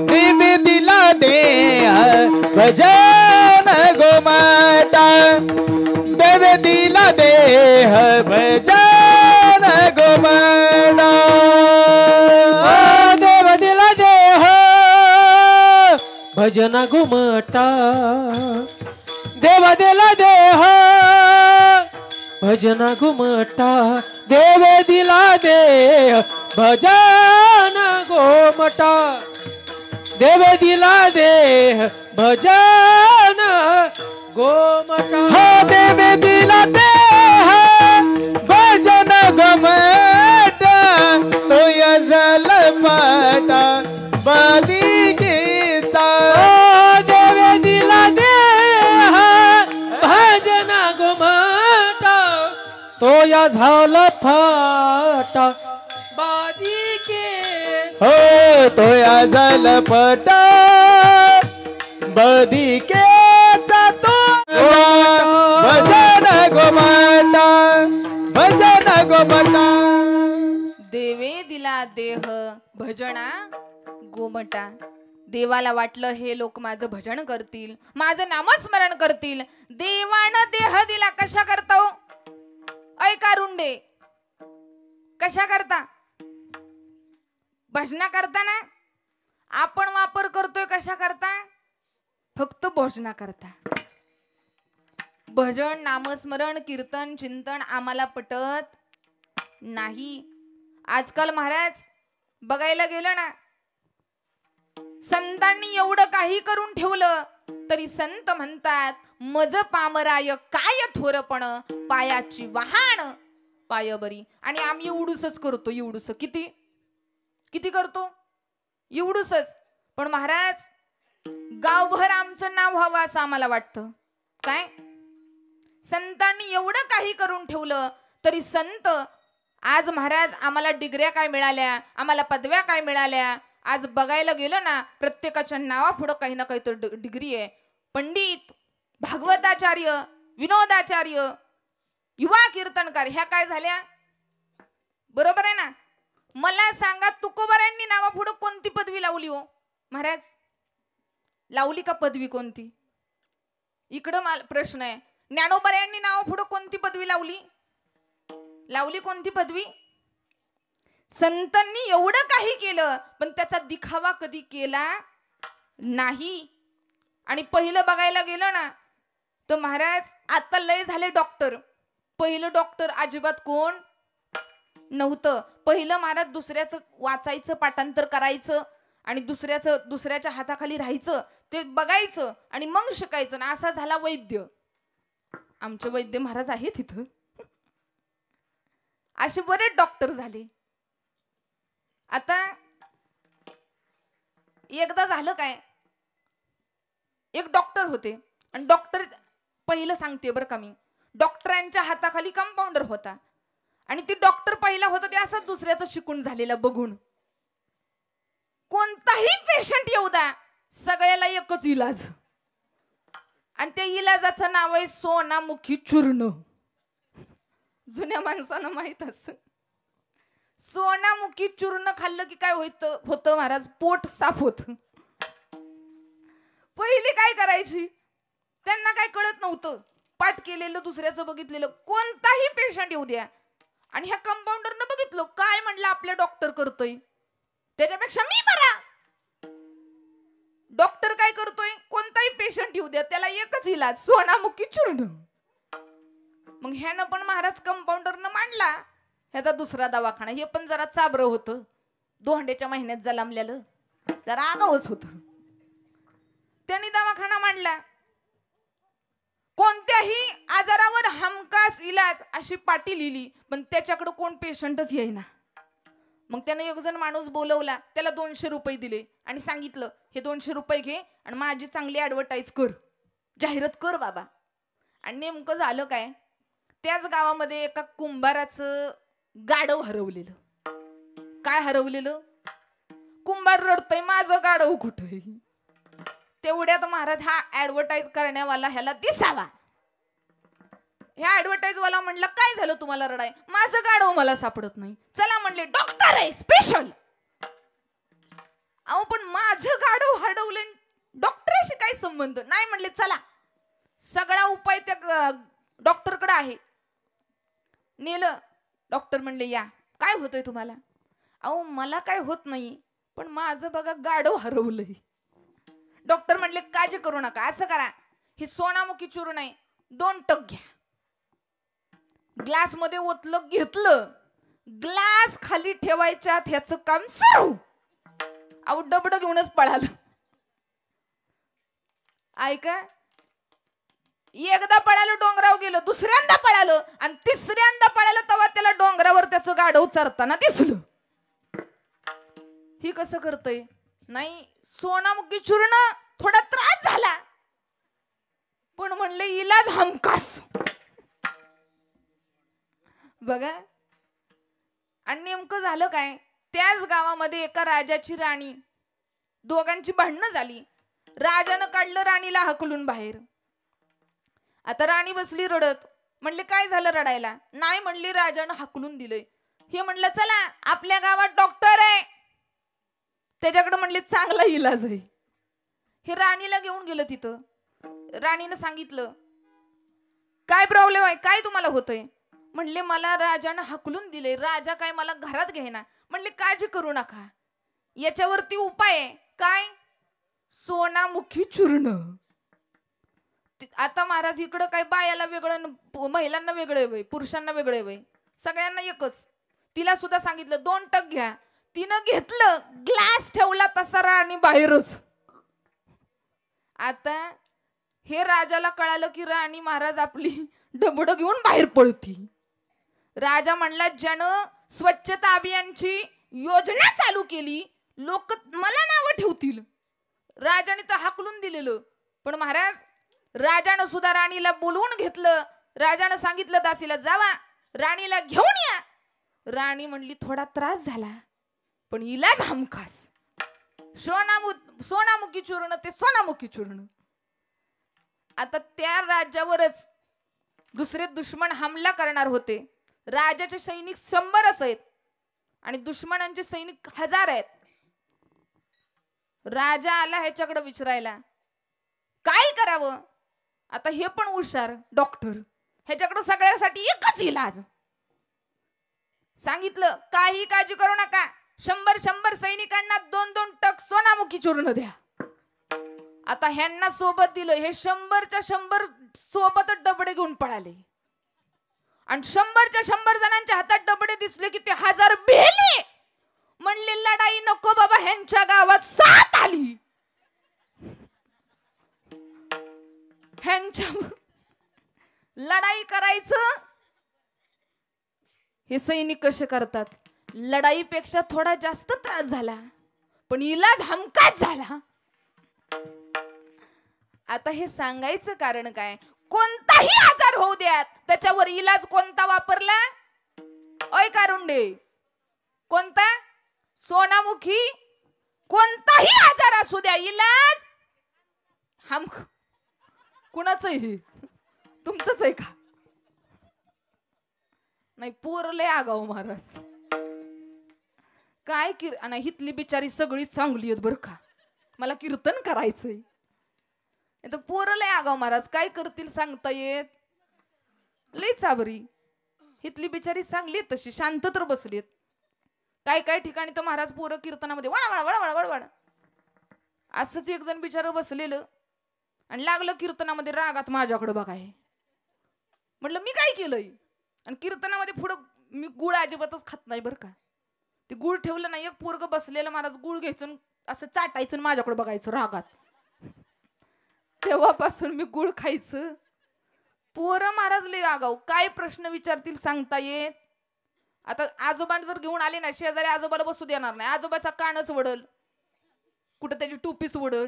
देवी दिला देह भजन गोमटा, देवी दिला देह भजन गोमटा. देव दिला देह
भजन घुमटा, देव दिला देह भजन घुमटा, देव दिला देह भजन गोमटा, देव दिला देह भजन गोमटा.
हा देव दिला देह भजन गोमटा, तो यजल पाटा बदी गीता.
देव दिला देह भजन गोमटा, तो या झाला फाटा बादी के.
हो तो यजल पटा बदी के तो भजन गोमटा, भजन गोमटा.
देवे दिला देह भजना गोमटा. देवाला वाटलं हे लोक माझं भजन करतील, माझं नामस्मरण करतील. देवानं देह दिला कशा करता हो? ऐका रुंडे, कशा करता? भजना करताना आपण वापर करतोय कशा करता? फक्त भोजना करता. भजन नामस्मरण कीर्तन चिंतन आम्हाला पटत नाही. आजकाल महाराज बघायला गेलं ना, संतांनी एवढं काही करून ठेवलं तरी संत म्हणतात मज पामराय काय थोरपण, पायाची वहाण पाय बरी. आणि आम्ही एवढूसच करतो, एवढूस. किती किती करतो? एवढूसच. पण महाराज गावभर आमचं नाव व्हावं असं आम्हाला वाटतं. काय? संतांनी एवढं काही करून ठेवलं तरी संत आज महाराज आम्हाला डिग्र्या काय मिळाल्या, आम्हाला पदव्या काय मिळाल्या. आज बघायला गेलं ना, प्रत्येकाच्या नावापुढं काही ना काही तर डिग्री आहे. पंडित, भागवताचार्य, विनोदाचार्य, युवा कीर्तनकार, ह्या काय झाल्या? बरोबर आहे ना? मला सांगा तुकोबारांनी नावापुढं कोणती पदवी लावली हो महाराज? लावली का पदवी कोणती? इकडं मला प्रश्न आहे. ज्ञानोबारांनी नावापुढं कोणती पदवी लावली? लावली कोणती पदवी? संतांनी एवढं काही केलं पण त्याचा दिखावा कधी केला नाही. आणि पहिलं बघायला गेलं ना तर महाराज आता लय झाले डॉक्टर. पहिलं डॉक्टर अजिबात कोण नव्हतं. पहिलं महाराज दुसऱ्याचं वाचायचं, पाठांतर करायचं आणि दुसऱ्याच्या हाताखाली राहायचं, ते बघायचं आणि मग शिकायचं. ना असा झाला वैद्य. आमचे वैद्य महाराज आहेत तिथं. असे बरेच डॉक्टर झाले. आता एकदा झालं काय, एक डॉक्टर होते आणि डॉक्टर, पहिलं सांगते बरं का मी, डॉक्टरांच्या हाताखाली कंपाऊंडर होता आणि ती डॉक्टर पहिला होता ते असंच दुसऱ्याचं शिकून झालेलं बघून. कोणताही पेशंट येऊ द्या, सगळ्याला एकच इलाज आणि त्या इलाजाचं नाव आहे सोनामुखी चूर्ण. जुन्या माणसांना माहित असं. सोनामुखी चूर्ण खाल्लं की काय होतं महाराज? पोट साफ होत. पहिली काय करायची, त्यांना काय कळत नव्हतं. पाठ केलेलं दुसऱ्याचं बघितलेलं, कोणताही पेशंट येऊ द्या आणि ह्या कंपाऊंडरनं बघितलं काय म्हणलं आपल्या डॉक्टर करतोय त्याच्यापेक्षा मी बरा. डॉक्टर काय करतोय, कोणताही पेशंट येऊ द्या त्याला एकच इलाज, सोनामुखी चूर्ण. मग ह्यानं पण महाराज कंपाऊंडरनं मांडला ह्याचा दुसरा दवाखाना. हे पण जरा चाबरं होतं. दोंड्याच्या महिन्यात जलामलेलं जरा आगावच होत. त्यांनी दवाखाना मांडला. कोणत्याही आजारावर हमखास इलाज अशी पाटी लिहिली, पण त्याच्याकडे कोण पेशंटच येईना. मग त्याने एक जण माणूस बोलवला, त्याला 200 रुपये दिले आणि सांगितलं हे 200 रुपये घे आणि माझी चांगली ऍडव्हर्टाईज कर, जाहिरात कर बाबा. आणि नेमकं झालं काय, त्याच गावामध्ये एका कुंभाराचं गाढव हरवलेलं. काय हरवलेलं? कुंभार रडतय माझं गाढव कुठे. तेवढ्यात महाराज हा ऍडव्हर्टाईज करण्यावाला ह्याला दिसावा. ह्या ऍडव्हर्टाईज वाला म्हणला काय झालं तुम्हाला रडाय? माझं गाढव मला सापडत नाही. चला म्हणले डॉक्टर आहे स्पेशल. अहो पण माझं गाढव हरवले डॉक्टरशी काय संबंध? नाही म्हणले चला सगळा उपाय त्या डॉक्टरकडे आहे. नेलं. डॉक्टर म्हणले या काय होतंय तुम्हाला? अहो मला काय होत नाही, पण माझं बघा गाढव हरवलंय. डॉक्टर म्हणले काळजी करू नका, असं करा हे सोनामुखी चूर्ण आहे 2 टक घ्या. ग्लास मध्ये ओतलं, घेतलं. ग्लास खाली ठेवायच्या ह्याचं काम सुरू. अहो डबड घेऊनच पळालं. ऐका, एकदा पळालं डोंगरावर गेलं, दुसऱ्यांदा पळालं आणि तिसऱ्यांदा पळालं तेव्हा त्याला डोंगरावर त्याचं गाढव चरताना दिसलं. ही कसं करतय? नाही सोनामुखी चूर्ण थोडा त्रास झाला, पण म्हणले इलाज हमखास. बघा. आणि नेमकं झालं काय, त्याच गावामध्ये एका राजाची राणी, दोघांची भांडणं झाली. राजानं काढलं राणीला हकलून बाहेर. आता राणी बसली रडत. म्हणले काय झालं रडायला? नाही म्हणली राजानं हकलून दिलंय. हे म्हणलं चला आपल्या गावात डॉक्टर आहे, त्याच्याकडे म्हणले चांगला इलाज आहे. हे राणीला घेऊन गेलं. तिथं राणीनं सांगितलं काय प्रॉब्लेम आहे, काय तुम्हाला होतंय? म्हणले मला राजानं हकलून दिले, राजा काय मला घरात घेईना. म्हणले काळजी करू नका, याच्यावरती उपाय आहे. काय? सोनामुखी चूर्ण. आता महाराज इकडं काय बायाला वेगळं, महिलांना वेगळे वय, पुरुषांना वेगळे वय, सगळ्यांना एकच. तिला सुद्धा सांगितलं 2 टक घ्या. तिनं घेतलं, ग्लास ठेवला तसा राणी बाहेरच. आता हे राजाला कळालं की राणी महाराज आपली डबड घेऊन बाहेर पळती. राजा म्हणला ज्यानं स्वच्छता अभियानची योजना चालू केली, लोक मला नावं ठेवतील. राजाने तर हाकलून दिलेलं, पण महाराज राजानं सुद्धा राणीला बोलवून घेतलं. राजानं सांगितलं दासीला जावा राणीला घेऊन या. राणी म्हणली थोडा त्रास झाला, पण इलाज हमखास. सोनामुखी चूर्ण ते सोनामुखी चूर्ण. आता त्या राज्यावरच दुसरे दुश्मन हमला करणार होते. राजाचे सैनिक 100च आहेत आणि दुश्मनांचे सैनिक 1000 आहेत. राजा आला ह्याच्याकडे विचारायला काय करावं. आता हे पण हुशार डॉक्टर, ह्याच्याकडे सगळ्यासाठी एकच इलाज. सांगितलं काही काळजी करू नका, 100 सैनिकांना 2-2 टक सोनामुखी चूर्ण द्या. आता ह्यांना सोबत दिलं. हे 100च्या 100 सोबतच डबडे घेऊन पळाले आणि 100च्या 100 जणांच्या हातात डबडे दिसले की ते 1000 भेले. म्हणले लढाई नको बाबा, ह्यांच्या गावात साथ आली. ह्यांच्या लढाई करायचं. हे सैनिक कसे करतात, लढाईपेक्षा थोडा जास्त त्रास झाला पण इलाज हमखास झाला. आता हे सांगायचं कारण काय, कोणताही आजार होऊ द्यात त्याच्यावर इलाज कोणता वापरला? ओय कारुंडे, कोणता? सोनामुखी. कोणताही आजार असू द्या इलाज हम. कुणाचं आहे? तुमचंच आहे का? नाही पोरले आगाव महाराज. काय आणि हितली बिचारी सगळी चांगली आहेत बर का, मला कीर्तन करायचंय. पोरले आगाव महाराज काय करतील सांगता येत. लई चाबरी. हितली बिचारी चांगली आहेत, तशी शांत तर बसलीत. काय काय ठिकाणी तर महाराज पोरं कीर्तनामध्ये वळा वळा वळा वळा वळा. असंच एक जण बिचारं बसलेलं आणि लागलं कीर्तनामध्ये रागात माझ्याकडे बघाय. म्हटलं मी काय केलंय? आणि कीर्तनामध्ये पुढं मी गुळ अजिबातच खात नाही बरं का. ते गुळ ठेवलं ना, एक पोरग बसलेलं महाराज गुळ घ्यायचं आणि असं चाटायचं आणि माझ्याकडे बघायचं रागात. तेव्हापासून मी गुळ खायचं. पोरं महाराज लय आगाऊ, काय प्रश्न विचारतील सांगता येत. आता आजोबा जर घेऊन आले ना, शेजारी आजोबाला बसू देणार नाही. आजोबाचा कानच वडल, कुठं त्याची टोपीच वडल,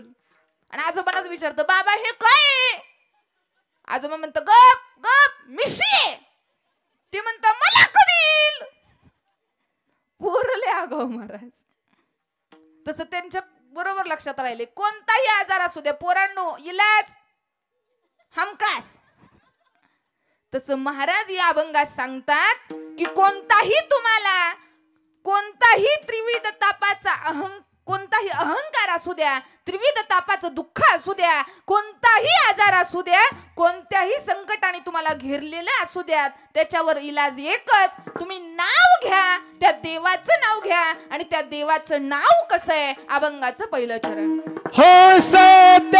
आणि आजोबांनाच विचारतं बाबा हे काय. आजोबा म्हणतं गप गप मिशी. ते म्हणतं मला कधी. पोरं लय आगाऊ महाराज. तसं त्यांच्या बरोबर लक्षात राहिले. कोणताही आजार असू द्या पोरांनो, इलाज हमखास. तसं महाराज या अभंगात सांगतात की कोणताही तुम्हाला कोणताही त्रिविध तापाचा कोणताही अहंकार असू द्या, त्रिविध तापाचं दुःख असू द्या, कोणताही आजार असू द्या, कोणत्याही संकटाने तुम्हाला घेरलेलं असू द्या, त्याच्यावर इलाज एकच. तुम्ही नाव घ्या, त्या देवाचं नाव घ्या. आणि त्या देवाचं नाव कसं आहे, अभंगाचं पहिलं चरण.
हो सत्य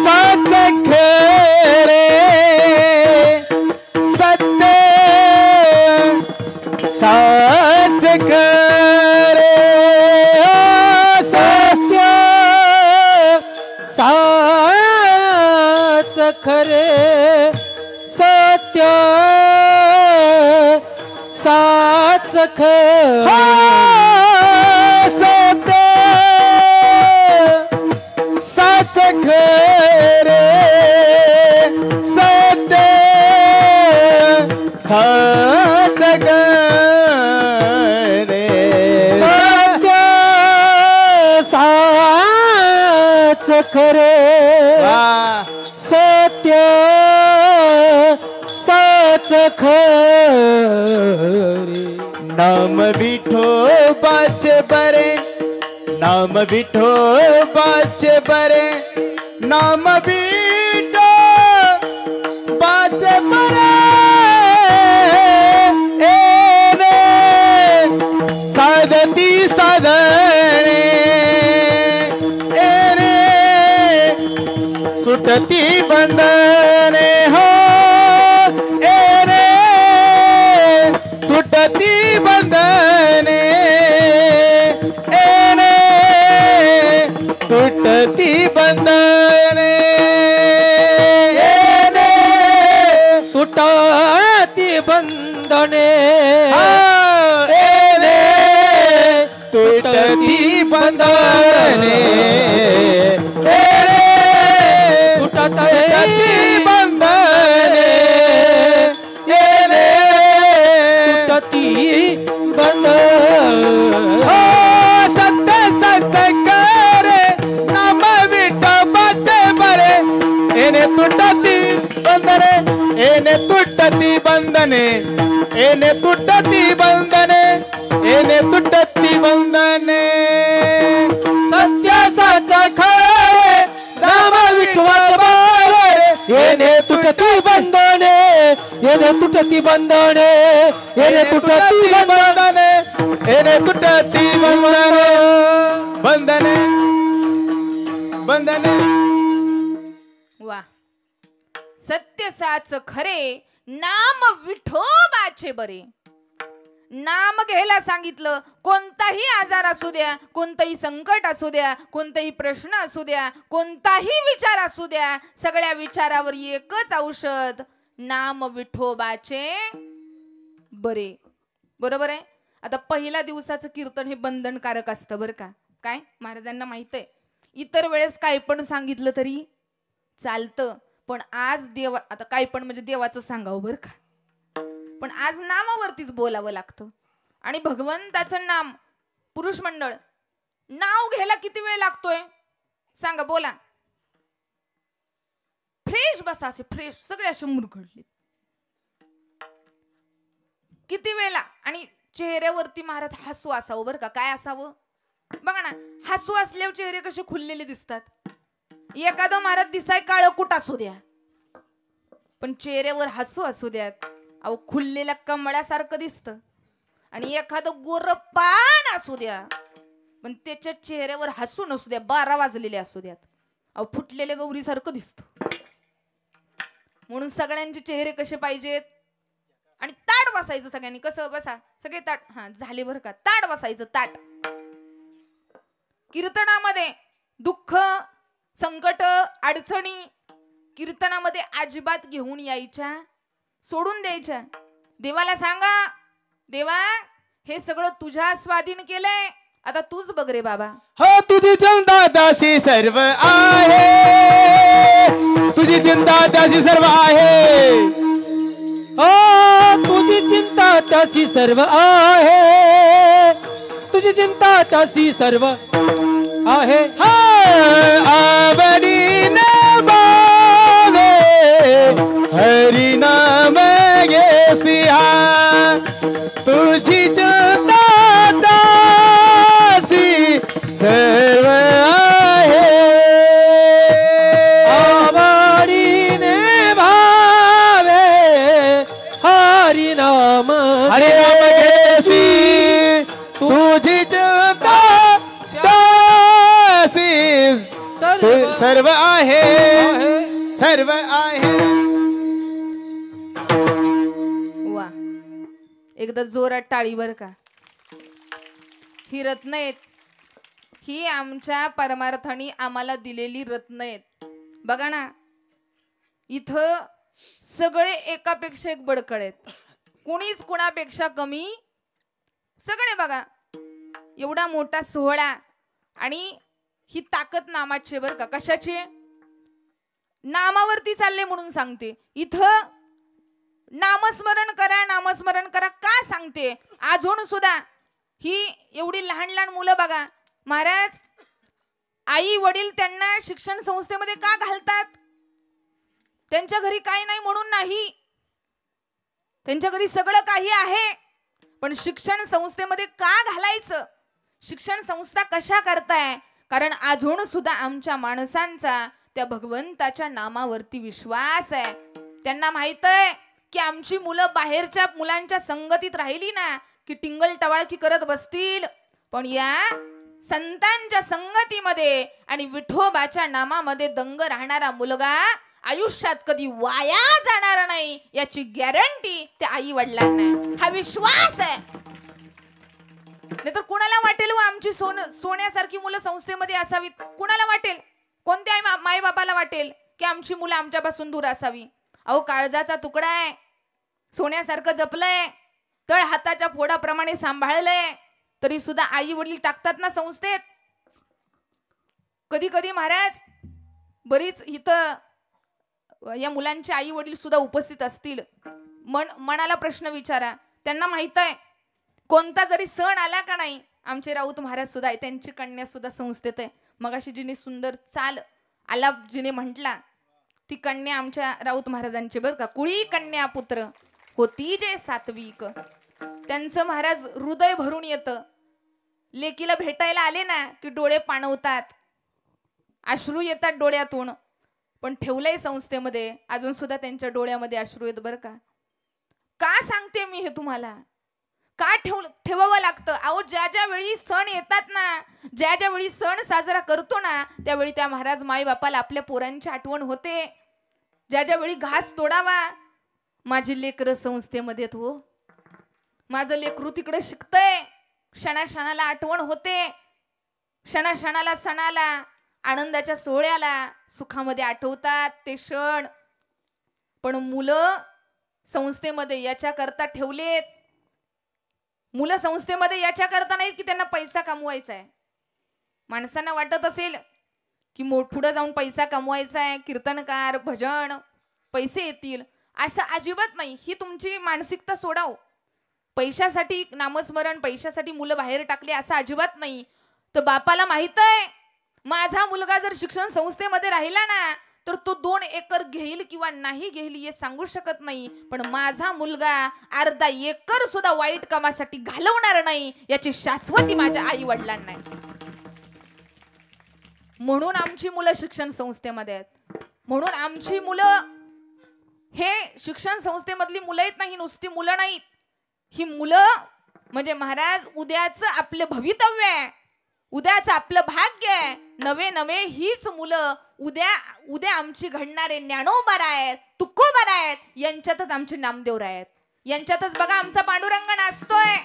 साच खरे, सत्य साच खरे,
सत्य साच खरे, सत्य साच खरे,
सत्य साच खरे, सत्य साच खरे,
सत्य साच खरे, सत्य साच खरे.
नाम विठोबाचे बरे, नाम विठोबाचे बरे, नाम विठोबाचे बरे. ए रे साधती साधने, ए रे तुटती बंधने. हो ए रे तुटती बंधने, ए रे तुटती बंधने, ए रे
तुटती बंधने,
ए रे तुटती बंधने, ए रे तुटती बंधने, ए रे
तुटती बंधने.
हो सत्य सत्य करे, नाम विठोबाचे बरे. एने तुटती बंधने, एने तुटती बंधने, एने तुटती बंधने, एने तुटती बंधने. सत्य साचा खरे, नाम विठोबाचे बरे.
येणे तुटती बंधने, येणे तुटती बंधने, येणे तुटती बंधने,
एने तुटती बंधने, बंधने बंधने.
वा. सत्य साच खरे, नाम विठोबाचे बरे. नाम घ्यायला सांगितलं. कोणताही आजार असू द्या, कोणतंही संकट असू द्या, कोणताही प्रश्न असू द्या, कोणताही विचार असू द्या, सगळ्या विचारावर एकच औषध, नाम विठोबाचे बरे. बरोबर आहे. आता पहिल्या दिवसाचं कीर्तन हे बंधनकारक असतं बरं का. काय महाराजांना माहित आहे, इतर वेळेस काय पण सांगितलं तरी चालतं, पण आज देवा, आता काय पण म्हणजे देवाचं सांगावं बरं का, पण आज नामावरतीच बोलावं लागतं. आणि भगवंताचं नाम, पुरुष मंडळ, नाव घ्यायला किती वेळ लागतोय सांगा, बोला. फ्रेश बसा, असे फ्रेश, सगळे असे मुरगळले, किती वेळा. आणि चेहऱ्यावरती महाराज हसू असावं बरं का. काय असावं बघा ना, हसू असल्यावर चेहरे कसे खुललेले दिसतात. एखादं महाराज दिसाय काळं कुट असू द्या, पण चेहऱ्यावर हसू असू द्यात, अहो खुललेल्या कमळासारखं दिसतं. आणि एखादं गोर पान असू द्या, पण त्याच्या चेहऱ्यावर हसू नसू द्या, 12 वाजलेले असू द्यात, अहो फुटलेल्या गौरीसारखं दिसतं. म्हणून सगळ्यांचे चेहरे कसे पाहिजेत, आणि ताट बसायचं सगळ्यांनी. कसं बसा सगळे ताट. हा झाले बरं का. ताट बसायचं ताट. कीर्तनामध्ये दुःख संकट अडचणी कीर्तनामध्ये अजिबात घेऊन यायच्या, सोडून द्यायच्या. देवाला सांगा देवा हे सगळं तुझ्या स्वाधीन केलंय, आता तूच बघ रे बाबा.
हो तुझी चिंता त्याशी सर्व आहे, तुझी चिंता त्याशी सर्व आहे.
तुझी चिंता त्याची सर्व आहे, तुझी चिंता त्याची सर्व आहे.
आवडीन बावे हरी नाम घेसिया, तुझी चिंता त्याशी सर्व आहे.
आवडीने भावे हरी नाम
घेसी, तुझी चिंता त्याशी सर्व आहे, सर्व आहे.
वा एकदा जोरात टाळी बर का. ही रत्न आहेत, ही आमच्या परमार्थाने आम्हाला दिलेली रत्न आहेत. बघा ना इथं सगळे एकापेक्षा एक बडकळ आहेत, कुणीच कुणापेक्षा कमी. सगळे बघा एवढा मोठा सोहळा आणि ही ताकद नामाची बर का. कशाची? नामावरती चालले म्हणून सांगते. इथं नामस्मरण करा नामस्मरण करा का सांगते? अजून सुद्धा ही एवढी लहान लहान मुलं बघा महाराज, आई वडील त्यांना शिक्षण संस्थेमध्ये का घालतात? त्यांच्या घरी काही नाही म्हणून नाही, त्यांच्या घरी सगळं काही आहे, पण शिक्षण संस्थेमध्ये का घालायचं? शिक्षण संस्था कशा करताय? कारण अजून सुद्धा आमच्या माणसांचा त्या भगवंताच्या नामावरती विश्वास आहे. त्यांना माहित आहे की आमची मुलं बाहेरच्या मुलांच्या संगतीत राहिली ना की टिंगल टवाळकी करत बसतील, पण या संतांच्या संगतीमध्ये आणि विठोबाच्या नामामध्ये दंग राहणारा मुलगा आयुष्यात कधी वाया जाणार नाही याची गॅरंटी त्या आई वडिलांना आहे. हा विश्वास आहे. नाहीतर कुणाला वाटेल व आमची सोन्यासारखी मुलं संस्थेमध्ये असावीत? कुणाला वाटेल? कोणत्या माई बापाला वाटेल की आमची मुलं आमच्यापासून दूर असावी? अहो काळजाचा तुकडा आहे, सोन्यासारखं जपलंय, तळ हाताच्या फोडाप्रमाणे सांभाळलंय, तरी सुद्धा आई वडील टाकतात ना संस्थेत. कधी कधी महाराज बरीच इथं या मुलांचे आई वडील सुद्धा उपस्थित असतील. मनाला प्रश्न विचारा, त्यांना माहित आहे कोणता जरी सण आला का नाही, आमचे राऊत महाराज सुद्धा आहे, त्यांची कन्या सुद्धा संस्थेत आहे. मगाशी जिने सुंदर चाल आलाप जिने म्हटला ती कन्या आमच्या राऊत महाराजांची बर का. कुळी कन्या पुत्र होती जे सात्विक. त्यांचं महाराज हृदय भरून येतं. लेकीला भेटायला आले ना की डोळे पाणवतात, अश्रू येतात डोळ्यातून, पण ठेवलंय संस्थेमध्ये अजून सुद्धा त्यांच्या डोळ्यामध्ये अश्रू येत बर का. का सांगते मी हे तुम्हाला? का ठेवावं लागतं? अहो ज्या ज्या वेळी सण येतात ना, ज्या ज्या वेळी सण साजरा करतो ना, त्यावेळी त्या महाराज माई बापाला आपल्या पोरांची आठवण होते. ज्या ज्या वेळी घास तोडावा, माझी लेकरं संस्थेमध्ये हो, माझं लेकरू तिकडे शिकतंय, क्षणाक्षणाला आठवण होते, क्षणाक्षणाला सणाला आनंदाच्या सोहळ्याला सुखामध्ये आठवतात ते क्षण. पण मुलं संस्थेमध्ये याच्या करता ठेवलेत. मुलं संस्थेमध्ये याच्या करता नाहीत की त्यांना पैसा कमवायचा आहे. माणसांना वाटत असेल की पुढे जाऊन पैसा कमवायचा आहे, कीर्तनकार भजन पैसे येतील, असं अजिबात नाही. ही तुमची मानसिकता सोडाव. पैशासाठी नामस्मरण, पैशासाठी मुलं बाहेर टाकले असं अजिबात नाही. तर बापाला माहित आहे माझा मुलगा जर शिक्षण संस्थेमध्ये राहिला ना तर तो 2 एकर घेईल किंवा नाही घेईल हे सांगू शकत नाही, पण माझा मुलगा अर्धा एकर सुद्धा वाईट कामासाठी घालवणार नाही याची शाश्वती माझ्या आई वडिलांना आहे. म्हणून आमची मुलं शिक्षण संस्थेमध्ये आहेत. म्हणून आमची मुलं हे शिक्षण संस्थेमधली मुलं आहेत नाही, नुसती मुलं नाहीत. ही मुलं म्हणजे महाराज उद्याचं आपलं भवितव्य आहे, उद्याचं आपलं भाग्य आहे. नवे नवे हीच मुलं उद्या आमची घडणारे ज्ञानोबा आहेत, तुकोबा आहेत, यांच्यातच आमचे नामदेव आहेत. यांच्यातच बघा आमचा पांडुरंग नाचतोय.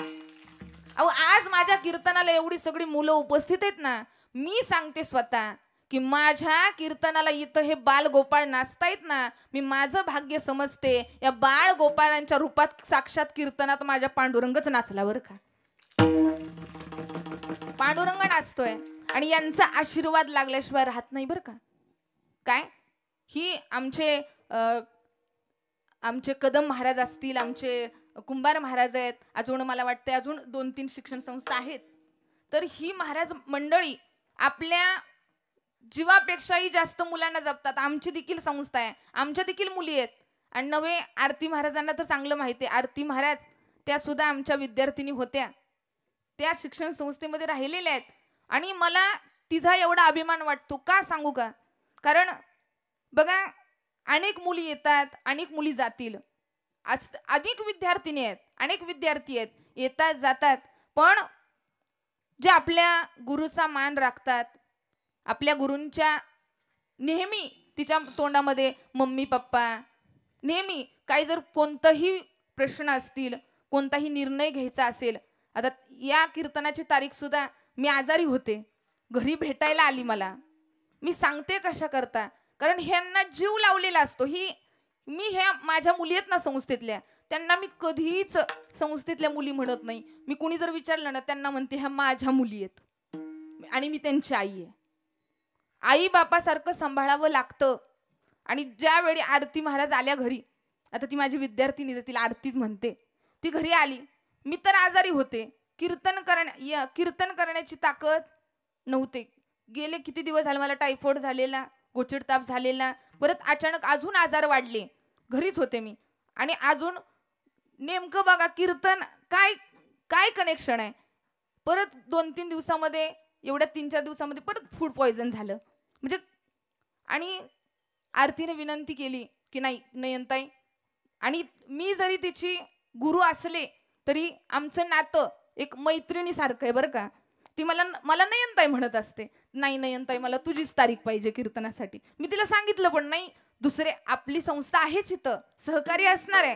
अहो आज माझ्या कीर्तनाला एवढी सगळी मुलं उपस्थित आहेत ना, मी सांगते स्वतः की माझ्या कीर्तनाला इथं हे बाल गोपाळ नाचतायत ना, मी माझं भाग्य समजते. या बाळ गोपाळांच्या रूपात साक्षात कीर्तनात माझ्या पांडुरंगच नाचला बरं का. पांडुरंग नाचतोय आणि यांचा आशीर्वाद लागल्याशिवाय राहत नाही बरं का. काय ही आमचे कदम महाराज असतील, आमचे कुंभार महाराज आहेत, अजून मला वाटतं अजून 2-3 शिक्षण संस्था आहेत. तर ही महाराज मंडळी आपल्या जीवापेक्षाही जास्त मुलांना जपतात. आमची देखील संस्था आहे, आमच्या देखील मुली आहेत. आणि नवे आरती महाराजांना तर चांगलं माहिती आहे, आरती महाराज त्या सुद्धा आमच्या विद्यार्थिनी होत्या, त्या शिक्षण संस्थेमध्ये राहिलेल्या आहेत. आणि मला तिचा एवढा अभिमान वाटतो. का सांगू का, कारण बघा अनेक मुली येतात, अनेक मुली जातील, आज अनेक विद्यार्थिनी आहेत, अनेक विद्यार्थी आहेत, येतात जातात. पण जे आपल्या गुरुचा मान राखतात, आपल्या गुरूंच्या नेहमी तिच्या तोंडामध्ये मम्मी पप्पा, नेहमी काही जर कोणताही प्रश्न असतील, कोणताही निर्णय घ्यायचा असेल. आता या कीर्तनाची तारीख सुद्धा मी आजारी होते, घरी भेटायला आली मला. मी सांगते कशा करता, कारण ह्यांना जीव लावलेला असतो. मी ह्या माझ्या मुली आहेत ना संस्थेतल्या, त्यांना मी कधीच संस्थेतल्या मुली म्हणत नाही. मी कुणी जर विचारलं ना, त्यांना म्हणते ह्या माझ्या मुली आहेत आणि मी त्यांची आई आहे. आई बापासारखं सांभाळावं लागतं. आणि ज्यावेळी आरती महाराज आल्या घरी, आता ती माझी विद्यार्थिनी, तिला आरतीच म्हणते, ती घरी आली, मी तर आजारी होते, कीर्तन करण्याची ताकद नव्हते. गेले किती दिवस झाले मला टायफॉइड झालेला, गोचिड ताप झालेला, परत अचानक अजून आजार वाढले, घरीच होते मी. आणि अजून नेमकं बघा कीर्तन काय काय कनेक्शन आहे. परत 2-3 दिवसामध्ये, एवढ्या 3-4 दिवसामध्ये परत फूड पॉयझन झालं. म्हणजे आणि आरतीने विनंती केली की नाही नयनताई, आणि मी जरी तिची गुरु असले तरी आमचं नातं एक मैत्रिणीसारखं आहे बरं का. ती मला नयनताई म्हणत असते. नाही नयनताई, मला तुझीच तारीख पाहिजे कीर्तनासाठी. मी तिला सांगितलं पण नाही, दुसरे आपली संस्था आहेच इथं, सहकार्य असणार आहे,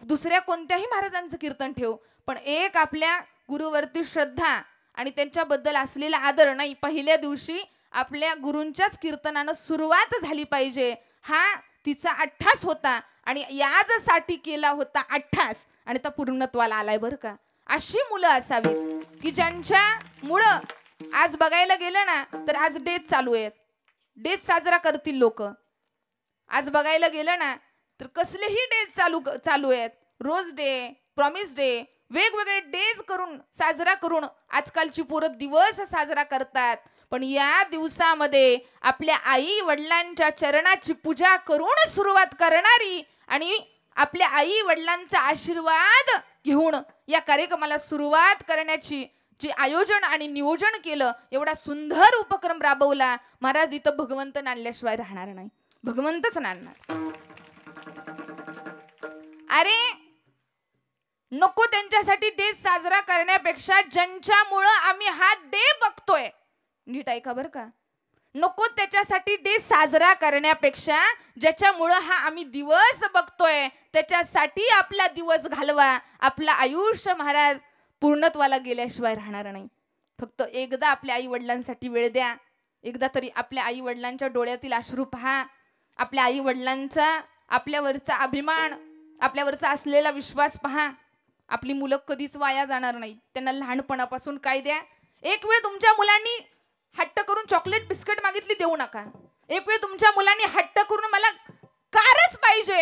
दुसऱ्या कोणत्याही महाराजांचं कीर्तन ठेव, पण एक आपल्या गुरुवरती श्रद्धा आणि त्यांच्याबद्दल असलेला आदर. नाही, पहिल्या दिवशी आपल्या गुरूंच्याच कीर्तनानं सुरुवात झाली पाहिजे. हा तिचा 88 होता आणि याजसाठी केला होता 88 आणि त्या पूर्णत्वाला आलाय बरं का. अशी मुलं असावीत की ज्यांच्यामुळं आज बघायला गेलं ना तर आज डेज चालू आहेत, डेज साजरा करतील लोक. आज बघायला गेलं ना तर कसलेही डेज चालू आहेत, रोज डे, प्रॉमिस डे, वेगवेगळे डेज करून साजरा करून आजकालची पोरं दिवस साजरा करतात. पण या दिवसामध्ये आपल्या आई वडिलांच्या चरणाची पूजा करून सुरुवात करणारी आणि आपल्या आई वडिलांचा आशीर्वाद घेऊन या कार्यक्रमाला सुरुवात करण्याची जे आयोजन आणि नियोजन केलं, एवढा सुंदर उपक्रम राबवला. महाराज इथं भगवंत नांदल्याशिवाय राहणार नाही, भगवंतच नांदणार. अरे नको त्यांच्यासाठी डे साजरा करण्यापेक्षा ज्यांच्यामुळं आम्ही हा डे बघतोय, नीट ऐका बरं का, नको त्याच्यासाठी डे साजरा करण्यापेक्षा ज्याच्यामुळं हा आम्ही दिवस बघतोय त्याच्यासाठी आपला दिवस घालवा. आपलं आयुष्य महाराज पूर्णत्वाला गेल्याशिवाय राहणार नाही. फक्त एकदा आपल्या आई वडिलांसाठी वेळ द्या, एकदा तरी आपल्या आई वडिलांच्या डोळ्यातील अश्रू पहा, आपल्या आई वडिलांचा आपल्यावरचा अभिमान, आपल्यावरचा असलेला विश्वास पहा. आपली मुलं कधीच वाया जाणार नाही. त्यांना लहानपणापासून काय द्या. एक वेळ तुमच्या मुलांनी हट्ट करून चॉकलेट बिस्किट मागितली, देऊ नका. एक वेळ तुमच्या मुलांनी हट्ट करून मला कारच पाहिजे,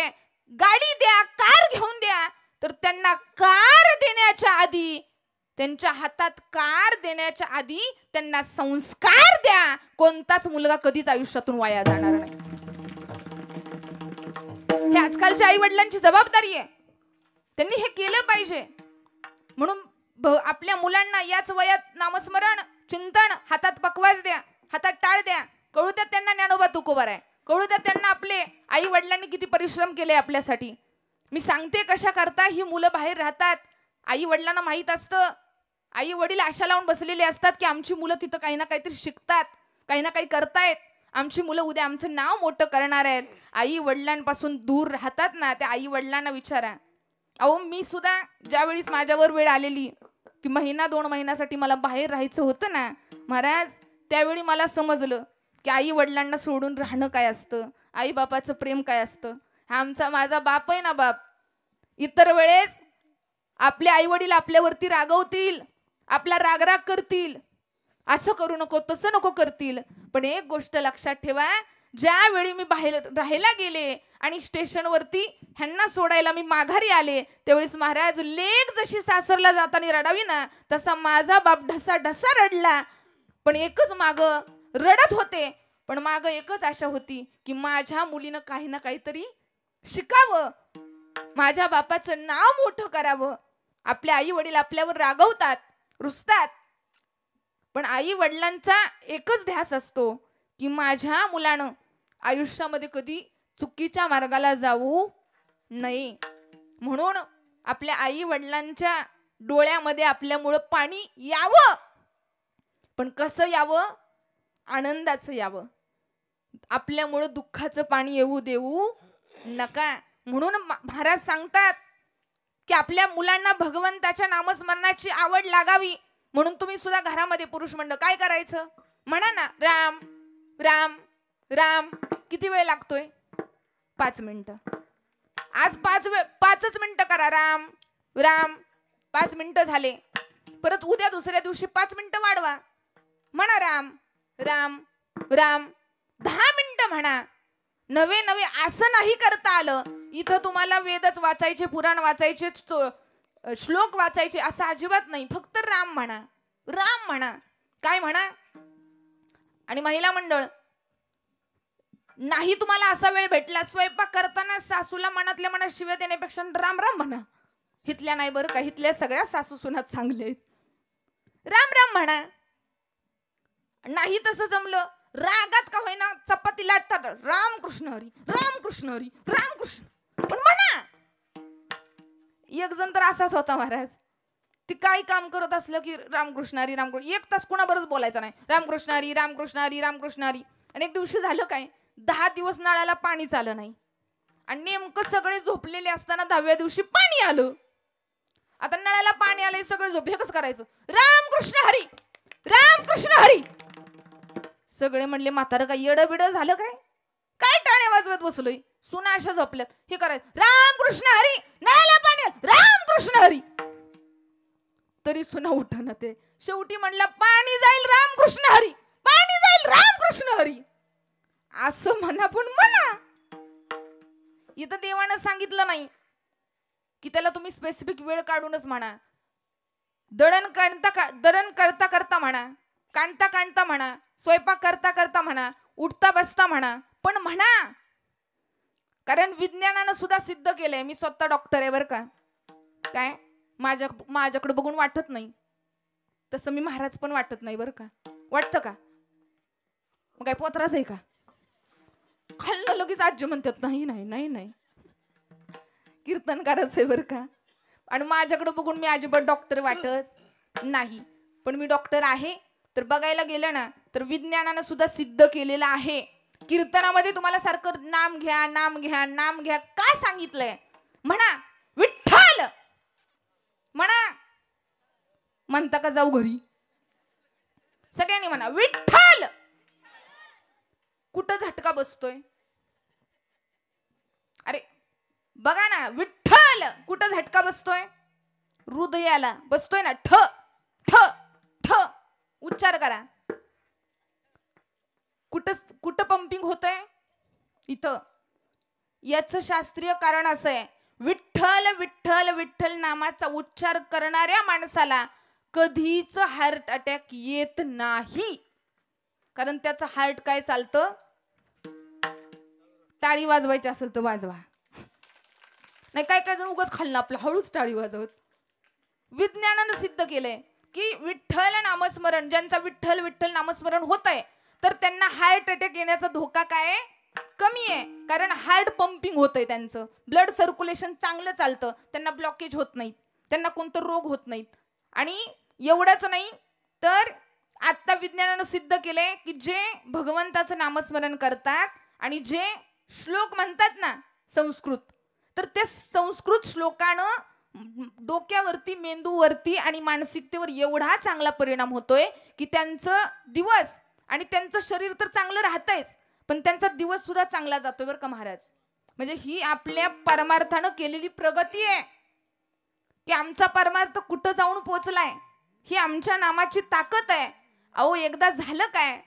गाडी द्या, कार घेऊन द्या, तर त्यांना कार देण्याच्या आधी, त्यांच्या हातात कार देण्याच्या आधी त्यांना संस्कार द्या. कोणताच मुलगा कधीच आयुष्यातून वाया जाणार नाही. हे आजकालच्या आई वडिलांची जबाबदारी आहे, त्यांनी हे केलं पाहिजे. म्हणून आपल्या मुलांना याच वयात नामस्मरण, चिंतन, हातात पकवास द्या, हातात टाळ द्या, कळू द्या त्यांना ज्ञानोबा तुकोबार आहे, कळू द्या त्यांना आपले आई वडिलांनी किती परिश्रम केले आपल्यासाठी. मी सांगते कशा करता ही मुलं बाहेर राहतात. आई वडिलांना माहित असतं, आई वडील आशा लावून बसलेले असतात की आमची मुलं तिथं काही ना काहीतरी शिकतात, काही ना काही करतायत, आमची मुलं उद्या आमचं नाव मोठं करणार आहेत. आई वडिलांपासून दूर राहतात ना, त्या आई वडिलांना विचारा, अहो मी सुद्धा ज्यावेळेस माझ्यावर वेळ आलेली की 1-2 महिन्यासाठी मला बाहेर राहायचं होतं ना महाराज, त्यावेळी मला समजलं की आई वडिलांना सोडून राहणं काय असतं, आई बापाचं प्रेम काय असतं. हा माझा बाप आहे ना बाप. इतर वेळेस आपले आई वडील आपल्यावरती रागवतील, आपला रागराग करतील, असं करू नको तसं नको करतील. पण एक गोष्ट लक्षात ठेवा, ज्यावेळी मी बाहेर राहायला गेले आणि स्टेशनवरती ह्यांना सोडायला मी माघारी आले, त्यावेळेस महाराज लेक जशी सासरला जाताना रडावी ना, तसा माझा बाप ढसा ढसा रडला. पण एकच माग रडत होते, पण माग एकच आशा होती की माझ्या मुलीनं काही ना काहीतरी शिकावं, माझ्या बापाचं नाव मोठं करावं. आपले आई वडील आपल्यावर रागवतात, रुसतात, पण आई वडिलांचा एकच ध्यास असतो की माझ्या मुलानं आयुष्यामध्ये कधी चुकीच्या मार्गाला जाऊ नये. म्हणून आपल्या आई वडिलांच्या डोळ्यामध्ये आपल्यामुळं पाणी यावं, पण कसं यावं, आनंदाचं यावं. आपल्यामुळं दुःखाचं पाणी येऊ देऊ नका. म्हणून महाराज सांगतात की आपल्या मुलांना भगवंताच्या नामस्मरणाची आवड लागावी. म्हणून तुम्ही सुद्धा घरामध्ये पुरुष मंडळ काय करायचं, म्हणा ना राम राम राम. किती वेळ लागतोय? 5 मिनिटं. आज 5च मिनिटं करा राम राम. 5 मिनिटं झाले, परत उद्या दुसऱ्या दिवशी 5 मिनिटं वाढवा, म्हणा राम राम राम. 10 मिनिटं म्हणा. नवे नवे असं नाही करता आलं, इथं तुम्हाला वेदच वाचायचे, पुराण वाचायचे, श्लोक वाचायचे असं अजिबात नाही. फक्त राम म्हणा, राम म्हणा. काय म्हणा? आणि महिला मंडळ, नाही तुम्हाला असा वेळ भेटला, स्वयंपाक करताना सासूला मनातल्या मनात शिव्या देण्यापेक्षा राम राम म्हणा. हितल्या नाही बरं का, हितल्या सगळ्या सासू सुनात चांगले आहेत. राम राम म्हणा. नाही तसं जमलं, रागात का होईना चपाती लाटतात, राम कृष्ण हरी राम कृष्ण हरी राम कृष्ण, पण म्हणा. एक जण तर असाच होता महाराज, ती काही काम करत असलं की रामकृष्ण हरी रामकृष्ण, 1 तास कुणाबरोबर बोलायचं नाही, रामकृष्ण हरी रामकृष्ण हरी रामकृष्ण हरी. आणि एक दिवशी झालं काय, 10 दिवस नळाला पाणी आलं नाही, आणि नेमकं सगळे झोपलेले असताना 10व्या दिवशी पाणी आलं. आता नळाला पाणी आलंय, सगळे झोपले, कसं करायचं? रामकृष्ण हरी रामकृष्ण हरी. सगळे म्हणले म्हातारं काय येडं बिडं झालं काय, काय टाळ्या वाजवत बसलोय, सुना अशा झोपल्यात, हे करायचं रामकृष्ण हरी, नळाला पाणी रामकृष्ण हरी. तरी सुना उठना. ते शेवटी म्हणला पाणी जाईल रामकृष्ण हरी, पाणी जाईल रामकृष्ण हरी. असं म्हणा, पण म्हणा. इथं देवानं सांगितलं नाही की त्याला तुम्ही स्पेसिफिक वेळ काढूनच म्हणा. दळण करता करता म्हणा, काढता काढता म्हणा, स्वयंपाक करता करता म्हणा, उठता बसता म्हणा, पण म्हणा. कारण विज्ञानानं सुद्धा सिद्ध केलंय. मी स्वतः डॉक्टर आहे बरं का. काय माझ्याकडे बघून वाटत नाही तसं मी महाराज पण वाटत नाही बरं का. वाटतं का? मग काय पोत्राच आहे का? खाल्लं लगेच आजी म्हणतात नाही नाही नाही नाही, कीर्तनकारच आहे बरं का. आणि माझ्याकडे बघून मी अजिबात डॉक्टर वाटत नाही, पण मी डॉक्टर आहे. तर बघायला गेलं ना तर विज्ञानानं सुद्धा सिद्ध केलेलं आहे. कीर्तनामध्ये तुम्हाला सारखं नाम घ्या नाम घ्या नाम घ्या. काय सांगितलंय? म्हणा विठ्ठल म्हणा. म्हणता का जाऊ घरी? सगळ्यांनी म्हणा विठ्ठल. कुठं झटका बसतोय? अरे बघा ना, विठ्ठल कुठं झटका बसतोय? हृदयाला बसतोय ना. ठ ठ ठ उच्चार करा. कुठं पंपिंग होतंय? इथं. याचं शास्त्रीय कारण असं आहे, विठ्ठल विठ्ठल विठ्ठल नामाचा उच्चार करणाऱ्या माणसाला कधीच हार्ट अटॅक येत नाही. कारण त्याचं हार्ट काय चालतं? टाळी वाजवायची असेल तर वाजवा, नाही काय काय जण उगाच खाल्लं आपलं हळूच टाळी वाजवत. विज्ञानानं सिद्ध केलंय की विठ्ठल नामस्मरण, ज्यांचा विठ्ठल विठ्ठल नामस्मरण होतंय तर त्यांना हार्ट अटॅक येण्याचा धोका काय कमी आहे. कारण हार्ट पंपिंग होतंय, त्यांचं ब्लड सर्क्युलेशन चांगलं चालतं, त्यांना ब्लॉकेज होत नाहीत, त्यांना कोणतं रोग होत नाहीत. आणि एवढंच नाही तर आता विज्ञानानं सिद्ध केलंय की जे भगवंताचं नामस्मरण करतात आणि जे श्लोक म्हणतात ना संस्कृत, तर ते संस्कृत श्लोकानं डोक्यावरती, मेंदूवरती आणि मानसिकतेवर एवढा चांगला परिणाम होतोय की त्यांचं दिवस आणि त्यांचं शरीर तर चांगलं राहतंयच, पण त्यांचा दिवस सुद्धा चांगला जातोय बरं का महाराज. म्हणजे ही आपल्या परमार्थानं केलेली प्रगती आहे की आमचा परमार्थ कुठं जाऊन पोहोचलाय, ही आमच्या नामाची ताकद आहे. अहो एकदा झालं काय,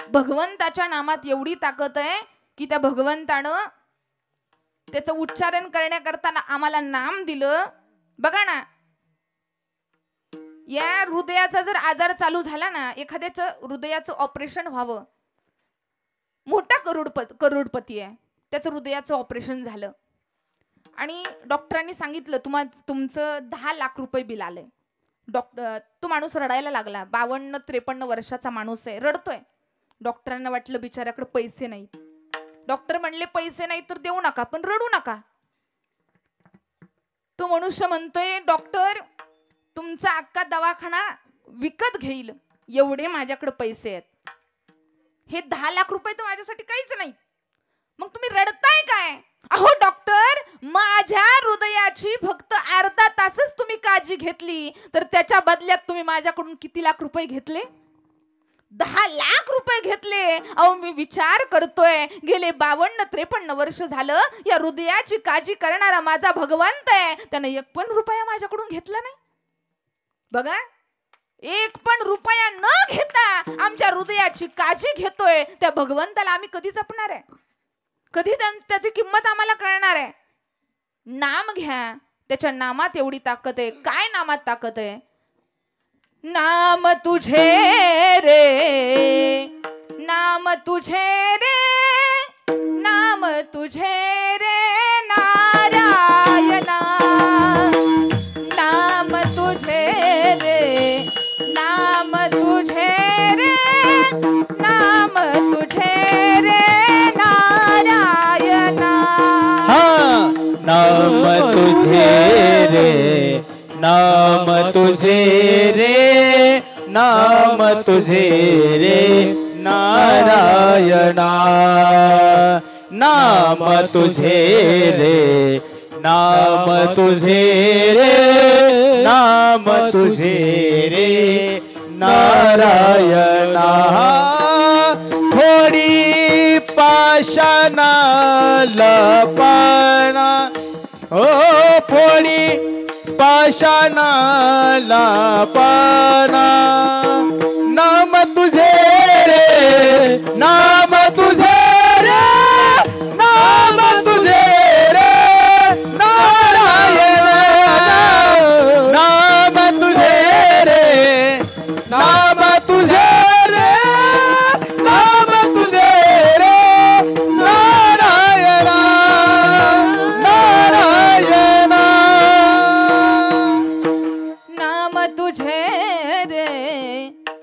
भगवंताच्या नामात एवढी ताकद आहे की त्या भगवंतानं त्याचं उच्चारण करण्याकरता आम्हाला नाम दिलं. बघा ना, या हृदयाचा जर आजार चालू झाला ना, एखाद्याचं हृदयाचं ऑपरेशन व्हावं, मोठा करोडपती आहे, त्याचं हृदयाचं ऑपरेशन झालं आणि डॉक्टरांनी सांगितलं तुमचं 10 लाख रुपये बिल आलंय. तो माणूस रडायला लागला. 52-53 वर्षाचा माणूस आहे, रडतोय. डॉक्टरांना वाटलं बिचाऱ्याकडे पैसे नाही. डॉक्टर म्हणले पैसे नाही तर देऊ नका, पण रडू नका. तो मनुष्य म्हणतोय डॉक्टर तुमचा अख्खा दवाखाना विकत घेईल एवढे माझ्याकडे पैसे आहेत. हे 10 लाख रुपये तर माझ्यासाठी काहीच नाही, मग तुम्ही रडताय काय? अहो डॉक्टर, माझ्या हृदयाची फक्त अर्धा तासच तुम्ही काळजी घेतली तर त्याच्या बदल्यात तुम्ही माझ्याकडून किती लाख रुपये घेतले? 10 लाख रुपये घेतले. अहो मी विचार करतोय, गेले 52-53 वर्ष झालं या हृदयाची काळजी करणारा माझा भगवंत आहे, त्याने 1 पण रुपया माझ्याकडून घेतला नाही. बघा, 1 पण रुपया न घेता आमच्या हृदयाची काळजी घेतोय त्या भगवंताला आम्ही कधी जपणार आहे? कधी त्याची किंमत आम्हाला कळणार आहे? नाम घ्या, त्याच्या नामात एवढी ताकद आहे. काय नामात ताकद आहे? नाम तुझे रे, नाम तुझे रे, नाम तुझे रे नारायणा. नाम तुझे रे, नाम तुझे रे, नाम तुझे रे नारायणा.
नाम तुझे रे, नाम तुझे रे, नाम तुझे रे नारायणा. नाम तुझे रे, नाम तुझे रे, नाम तुझे रे नारायणा. थोडी पाषाणा लपना, ओ थोडी पाषाणा लपना. नाम तुझे रे, नाम तुझे रे, नाम तुझे रे नारायण. नाम तुझे रे, नाम तुझे रे, नाम तुझे रे नारायण. नारायण.
नाम तुझे रे,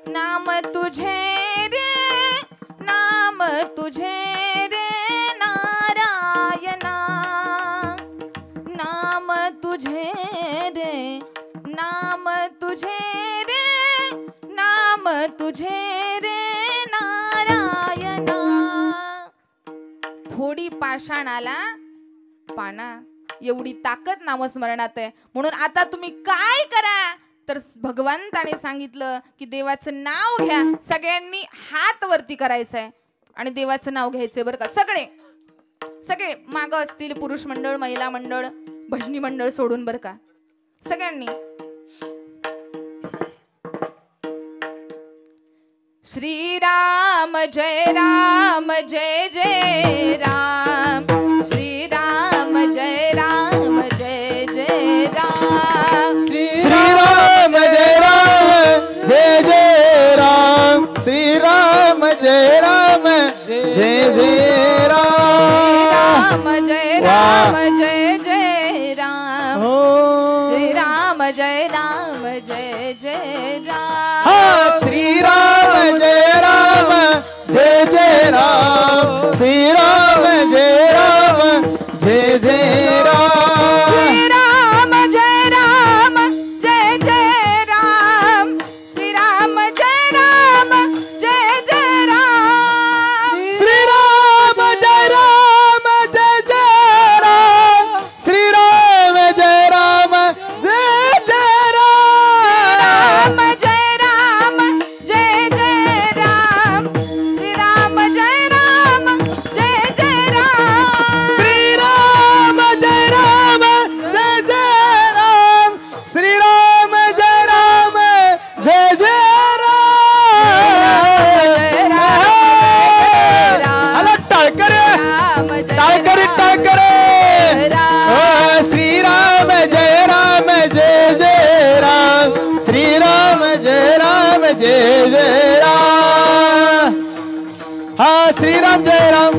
नाम तुझे रे, नाम तुझे रे नारायणा. नाम तुझे रे, नाम तुझे रे, नाम तुझे रे नारायणा. थोडी पाषाणाला पाना, एवढी ताकद नामस्मरणात आहे. म्हणून आता तुम्ही काय करा, तर भगवंताने सांगितलं की देवाचं नाव घ्या. सगळ्यांनी हात वरती करायचंय आणि देवाचं नाव घ्यायचंय बरं का. सगळे मागं असतील, पुरुष मंडळ, महिला मंडळ, भजनी मंडळ सोडून बरं का, सगळ्यांनी. श्रीराम जय राम, जय जय राम. श्रीराम जय राम, जय जय राम.
श्रीराम जय राम, जय जय राम. श्रीराम जय राम, जय जय राम.
श्रीराम जय राम, जय जय राम. श्रीराम जय राम, जय जय राम.
श्रीराम जय राम, जय जय राम. श्रीराम जय राम, जय जय राम.
श्रीराम जय राम, जय जय राम. श्रीराम जय राम, जय जय राम.
श्रीराम जय राम, जय जय राम. जय जय राम। हाँ श्री राम जय राम।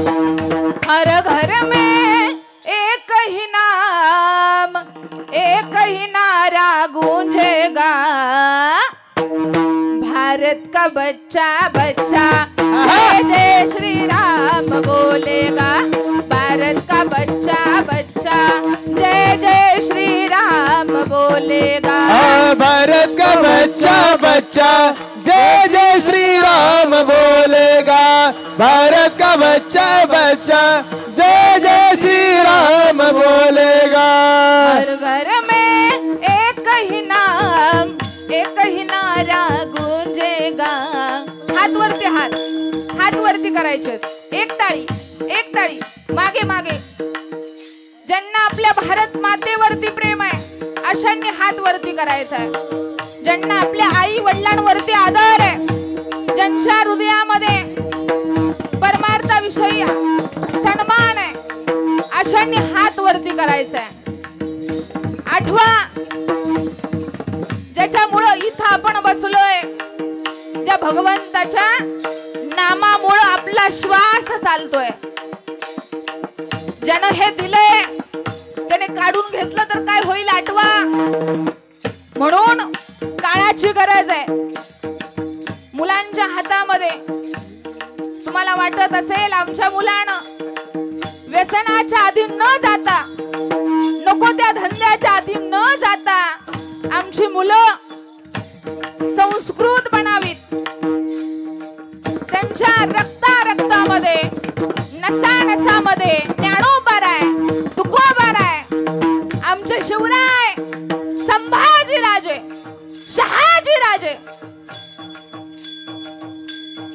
हर घर में एक ही नाम, एक ही नारा गूंजेगा, भारत का बच्चा बच्चा जय जय श्री राम बोलेगा, भारत का बच्चा बच्चा जय जय श्री राम बोलेगा।
भारत का बच्चा बच्चा जय जय श्री राम बोलेगा, भारत का बच्चा बच्चा जय जय श्री राम बोलेगा।
हर घर में एक ही नाम, एक ही नारा गूंजेगा। हात वरती, हात वरती करायचे, एक टाळी मागे मागे। ज्यांना आपल्या भारत मातेवरती प्रेम आहे अशांनी हात वरती करायचा आहे, ज्यांना आपल्या आई वडिलांवरती आदर आहे, ज्यांच्या हृदयामध्ये परमार्थाविषयी सन्मान आहे अशांनी हात वरती करायचा आहे। आठवा, ज्याच्यामुळं इथं आपण बसलोय, ज्या भगवंताच्या नामामुळं आपला श्वास चालतोय, ज्यानं हे दिलंय त्याने काढून घेतलं तर काय होईल आठवा। म्हणून काळाची गरज आहे। मुलांच्या हातामध्ये तुम्हाला वाटत असेल आमच्या मुलानं व्यसनाच्या आधी न जाता, नको त्या धंद्याच्या आधी न जाता आमची मुलं संस्कृत बनावीत, त्यांच्या रक्तामध्ये नसामध्ये ज्ञानोबा आहे, तुकोबा आहे, आमचे शिवराय संभाजी राजे, शहाजी राजे,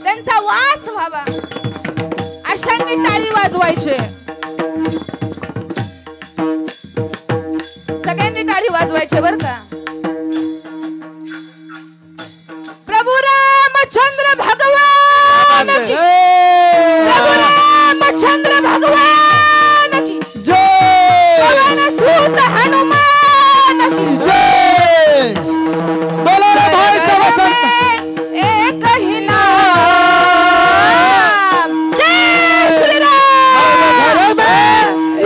त्यांचा वास व्हावा अशांनी टाळी वाजवायचे। सगळ्यांनी टाळी वाजवायचे बर का। प्रभू रामचंद्र भगवान की, प्रभू रामचंद्र भगवान की
जय।
पवन सुत हनुमान की
जय। बोलो रे भाई सब संत।
एक ही नाम, जय श्री राम।
घर में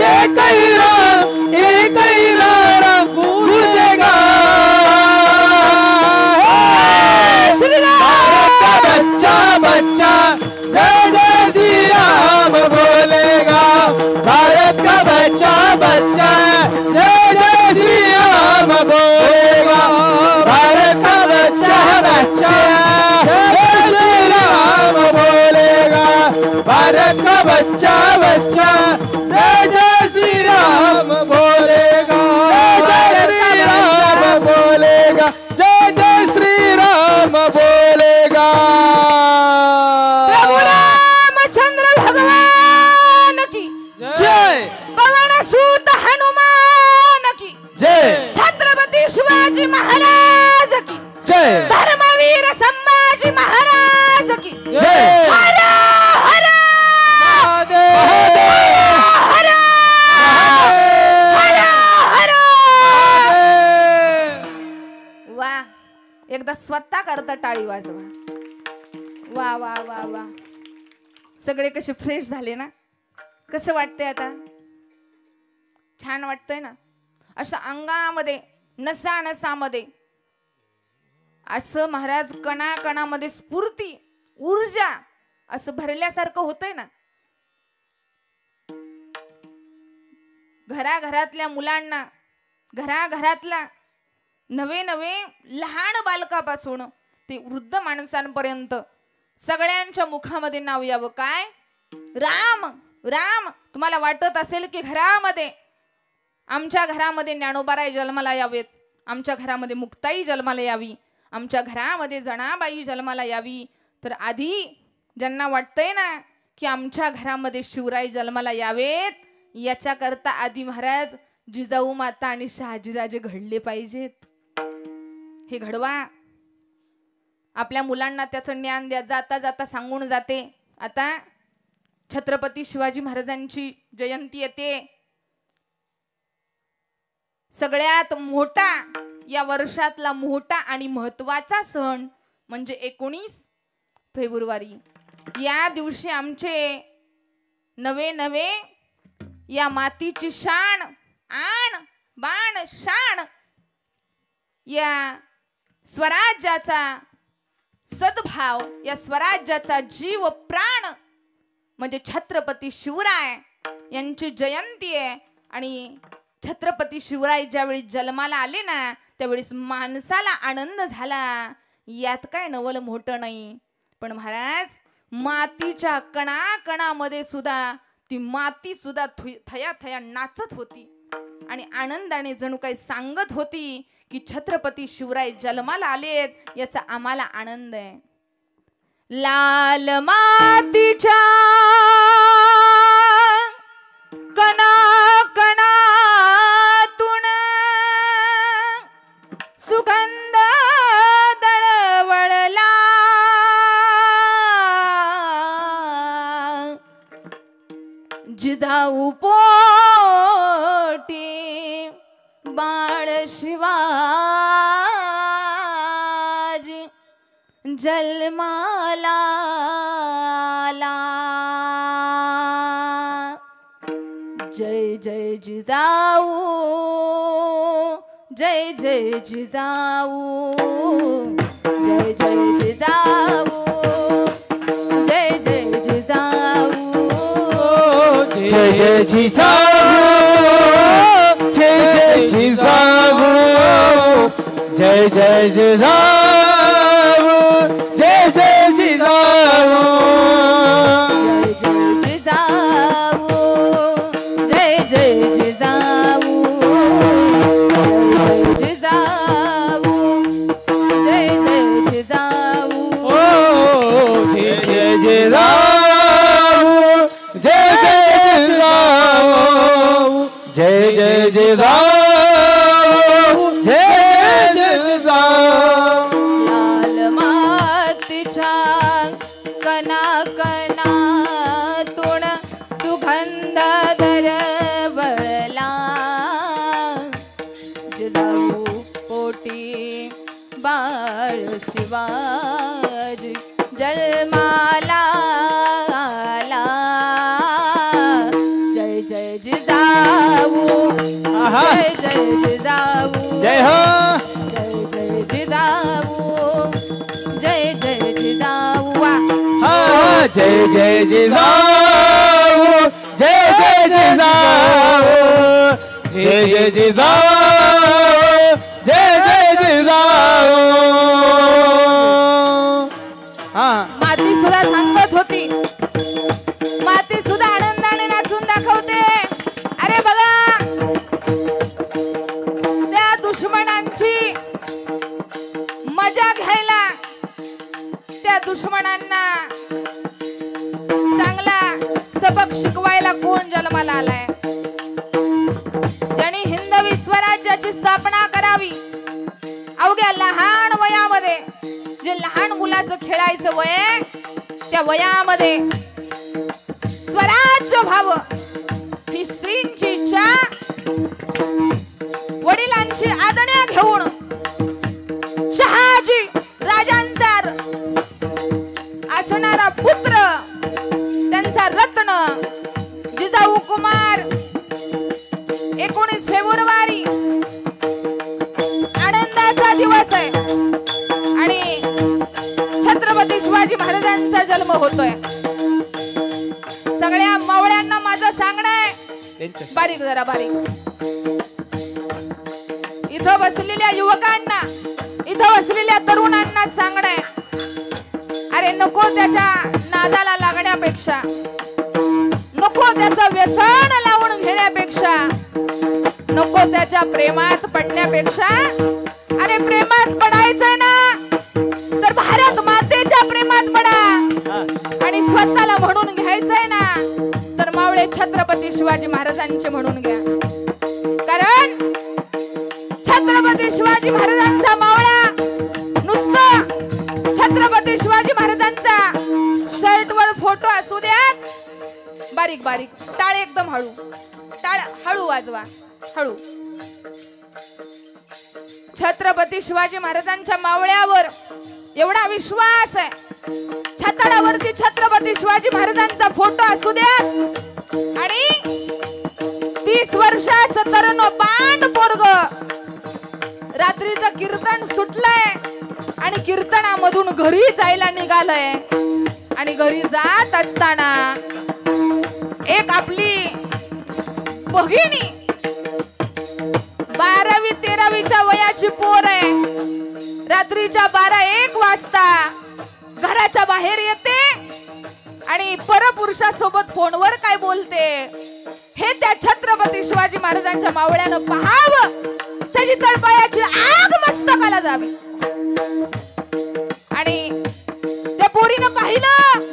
एक ही राम, एक ही नारा गूंजेगा,
श्री राम।
भारत का बच्चा बच्चा जय जय श्री राम बोलेगा, भारत का बच्चा बच्चा जय जय श्री राम बोलेगा, भारत का बच्चा बच्चा जय श्री राम बोलेगा, भारत का बच्चा बच्चा जय जय श्री राम बोलेगा, जय जय श्री राम बोलेगा, जय जय श्री राम बोलेगा।
प्रभु रामचंद्र भगवान की
जय
पवन सुत हनुमान की
जय
छत्रपति शिवाजी महाराज की
जय
धर्मवीर संभाजी महाराज की
जय।
हर हर
महादेव
हर हर हर। वा, एकदा स्वतः करता टाळी वाजवा। वा वा वा वा, सगळे कसे फ्रेश झाले ना, कसं वाटतंय आता? छान वाटतंय ना? असं अंगामध्ये नसामध्ये असं महाराज कणाकणामध्ये स्फूर्ती, ऊर्जा असं भरल्यासारखं होतंय ना। घराघरातल्या मुलांना, घराघरातल्या नवे लहान बालकापासून ते वृद्ध माणसांपर्यंत सगळ्यांच्या मुखामध्ये नाव यावं काय? राम राम। तुम्हाला वाटत असेल की घरामध्ये, आमच्या घरामध्ये ज्ञानोबाराय जन्माला यावेत, आमच्या घरामध्ये मुक्ताई जन्माला यावी, आमच्या घरामध्ये जनाबाई जन्माला यावी, तर आधी ज्यांना वाटतंय ना की आमच्या घरामध्ये शिवराय जन्माला यावेत, याच्याकरता आधी महाराज जिजाऊ माता आणि शहाजीराजे घडले पाहिजेत। हे घडवा। आपल्या मुलांना त्याचं ज्ञान द्या। जाता जाता सांगून जाते, आता छत्रपती शिवाजी महाराजांची जयंती येते। सगळ्यात मोठा, या वर्षातला मोठा आणि महत्वाचा सण म्हणजे 19 फेब्रुवारी. या दिवशी आमचे नवे नवे या मातीची शान आण बाण शान या स्वराज्याचा सद्भाव या स्वराज्याचा जीव प्राण म्हणजे छत्रपती शिवराय यांची जयंती आहे. आणि छत्रपती शिवराय ज्यावेळी जन्माला आले ना त्यावेळेस माणसाला आनंद झाला. यात काय नवल मोठं नाही. पण महाराज मातीच्या कणाकणामध्ये सुद्धा ती माती सुद्धा थया थया नाचत होती आणि आनंदाने जणू काही सांगत होती की छत्रपती शिवराय जन्माला आलेत याचा आम्हाला आनंद आहे. लाल मातीच्या कणा कणातून सुगंध दळवळला जिजाऊ पोटी बाळ शिवाजी जन्माला आला. जय जय जिजाऊ जय जय जिजाऊ जय जय जिजाऊ जय जय जिजाऊ
जय जय जिजाऊ जय जय जिजाऊ जय जय जिजाऊ जय जय जिजाऊ
जय जय जिजाऊ जय जय जिजाऊ जय जय जिजाऊ
जय जय जिजाऊ जय जय जिजाऊ जय जय जिजाऊ जय जय जिजाऊ.
लाल मातीच्या कणा कणातून सुगंध दरवळला जिजाऊ पोटी बाळ शिवाजी जन्माला आला. जय जय जिजाऊ जय जय जिजाऊ
जय हो
जय जय जिजाऊ जय जय जिजाऊ वा.
हा जय जय जिजाऊ जय जय जिजाऊ जय जय जिजाऊ जय जय जिजाऊ. हा
माती सुद्धा सांगत होती माती सुद्धा आनंदाने नाचून दाखवते. अरे बघा त्या दुश्मनांची मजा घ्यायला त्या दुश्मनांना चांगला सबक शिकवायला कोण जन्माला आलाय. ज्यांनी हिंदवी स्वराज्याची स्थापना करावी अवघ्या लहान वयामध्ये जे लहान मुलाचं खेळायचं वय त्या वयामध्ये स्वराज्य व्हावं ही स्त्रींची इच्छा वडिलांची आज्ञा घेऊन शहाजी राजांचा असणारा पुत्र त्यांचा रत्न जिजाऊ कुमार 19 फेब्रुवारी आनंदाचा दिवस आहे आणि छत्रपती शिवाजी महाराजांचा जन्म होतोय. सगळ्या मावळ्यांना माझं सांगणं आहे बारीक जरा बारीक इथं बसलेल्या युवकांना इथं बसलेल्या तरुणांना सांगणं आहे. अरे नको त्याच्या नादाला लागण्यापेक्षा नको त्याचं व्यसन लावून घेण्यापेक्षा नको त्याच्या प्रेमात पडण्यापेक्षा अरे प्रेमात पडायचंय ना तर भारत मातेच्या प्रेमात पडा आणि स्वतःला म्हणून घ्यायचंय ना तर मावळे छत्रपती शिवाजी महाराजांचे म्हणून घ्या. कारण छत्रपती शिवाजी महाराजांचा मावळा नुसतं छत्रपती शिवाजी महाराजांचा शर्टवर फोटो असू द्यात बारीक बारीक टाळ एकदम हळू टाळ हळू वाजवा हळू. छत्रपती शिवाजी महाराजांच्या मावळ्यावर एवढा विश्वास आहे. छताडावरती छत्रपती शिवाजी महाराजांचा फोटो असू द्या आणि 30 वर्षाचं तरुण बांड पोरग रात्रीचं कीर्तन सुटलंय आणि कीर्तनामधून घरी जायला निघालंय. आणि घरी जात असताना एक आपली भगिनी 12-13वीच्या वयाची पोर आहे. रात्रीच्या 12-1 वाजता घराच्या बाहेर येते आणि परपुरुषासोबत फोनवर काय बोलते हे त्या छत्रपती शिवाजी महाराजांच्या मावळ्यानं पाहावं. त्याची तळपायाची आग मस्तकाला जावी. आणि त्या पोरीनं पाहिलं.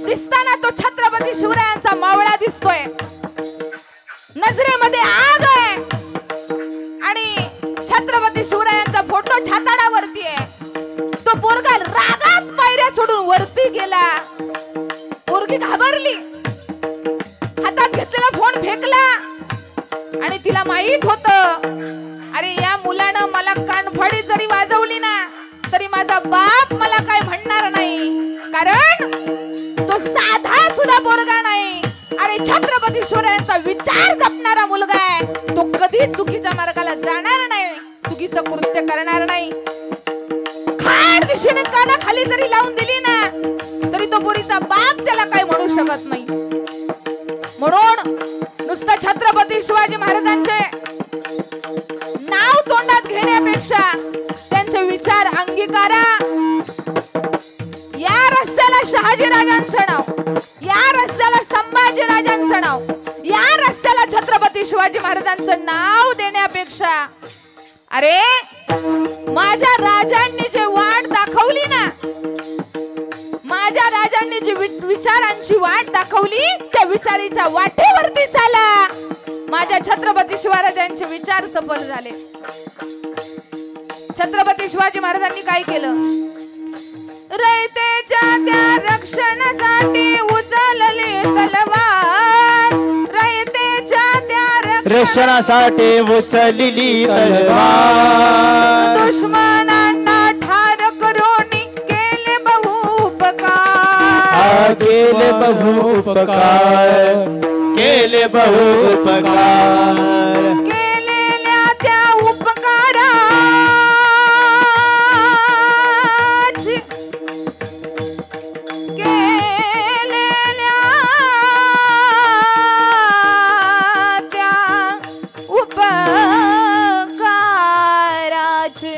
दिसताना तो छत्रपती शिवरायांचा मावळा दिसतोय. नजरेमध्ये आग आहे आणि छत्रपती शिवरायांचा फोटो छाताडावरती आहे. तो पोरगा रागात पायऱ्या सोडून वरती गेला. पोरगी घाबरली. हातात घेतलेला फोन फेकला आणि तिला माहित होतं अरे या मुलानं मला कानफडी जरी वाजवली ना तरी माझा बाप मला काय म्हणणार नाही. कारण तो साधा सुद्धा पोरगा नाही. अरे छत्रपती शिवरायांचा विचार जपणारा मुलगा आहे. तो कधी चुकीच्या मार्गाला जाणार नाही. चुकीचं कृत्य करणार नाही. खाड दिशेने काना खाली जरी लावून दिली ना तरी तो पोरीचा बाप त्याला काय म्हणू शकत नाही. म्हणून नुसतं छत्रपती शिवाजी महाराजांचे नाव तोंडात घेण्यापेक्षा त्यांचे विचार अंगीकारा. या रस्त्याला शहाजी राजांचं नाव, या रस्त्याला संभाजी राजांचं नाव, या रस्त्याला छत्रपती शिवाजी महाराजांचं नाव देण्यापेक्षा अरे माझ्या राजांनी जे वाट दाखवली ना, माझ्या राजांनी जी विचारांची वाट दाखवली त्या विचारीच्या वाटेवरती चाला. माझ्या छत्रपती शिवरायांचे विचार सफल झाले. छत्रपती शिवाजी महाराजांनी काय केलं? रयतेच्या त्या रक्षणासाठी उचलली तलवार. रयतेच्या त्या
रक्षणासाठी उचलली तलवार.
दुश्मनांना ठार करून केले बहु उपकार.
केले बहु उपकार. केले बहु उपकार.
केलेल्या त्या उपकाराची केलेल्या त्या उपकाराची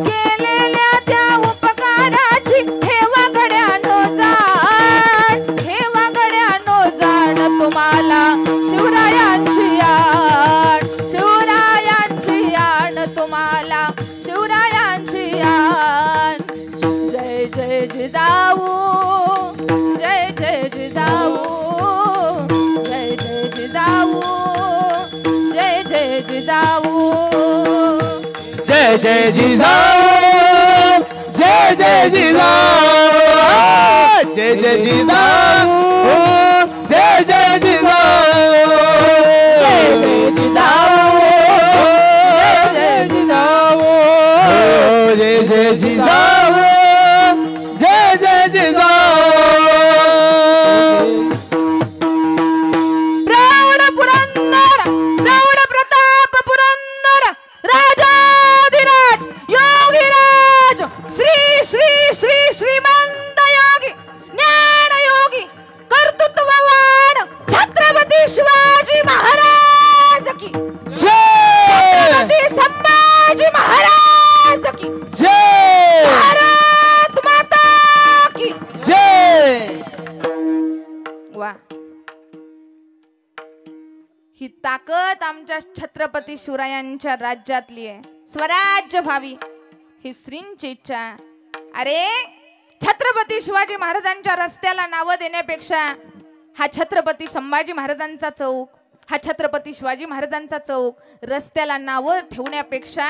केलेल्या त्या उपकाराची ठेवा गड्यानो जाण. ठेवा गड्यानो जाण तुम्हाला शिवरायांची आण. शिवरायांची आण तुम्हाला शिवरायांची आण. जय जय जिजाऊ. जय जय जिजाऊ. जय जय जिजाऊ. जय जय जिजाऊ.
जय जय जिजाऊ. जय जय जिजाऊ. जय जय जिजाऊ. जय जय जिजाऊ.
जय जय जिजाऊ. जय जय जिजाऊ.
जय जय जिजाऊ. जय जय जिजाऊ.
प्रौढ पुरंदर, प्रौढ प्रताप पुरंदर, राजाधिराज योगीराज, श्री श्री श्री श्रीमंत योगी, ज्ञान योगी, कर्तृत्ववान छत्रपती शिवाजी महाराज की
जय.
छत्रपती संभाजी महाराज की
जय.
भारत माता की
जय.
वा. ही ताकद आमच्या छत्रपती शिवरायांच्या राज्यातली आहे. स्वराज्य व्हावी ही श्रींची इच्छा. अरे छत्रपती शिवाजी महाराजांच्या रस्त्याला नावं देण्यापेक्षा हा छत्रपती संभाजी महाराजांचा चौक, हा छत्रपती शिवाजी महाराजांचा चौक रस्त्याला नावं ठेवण्यापेक्षा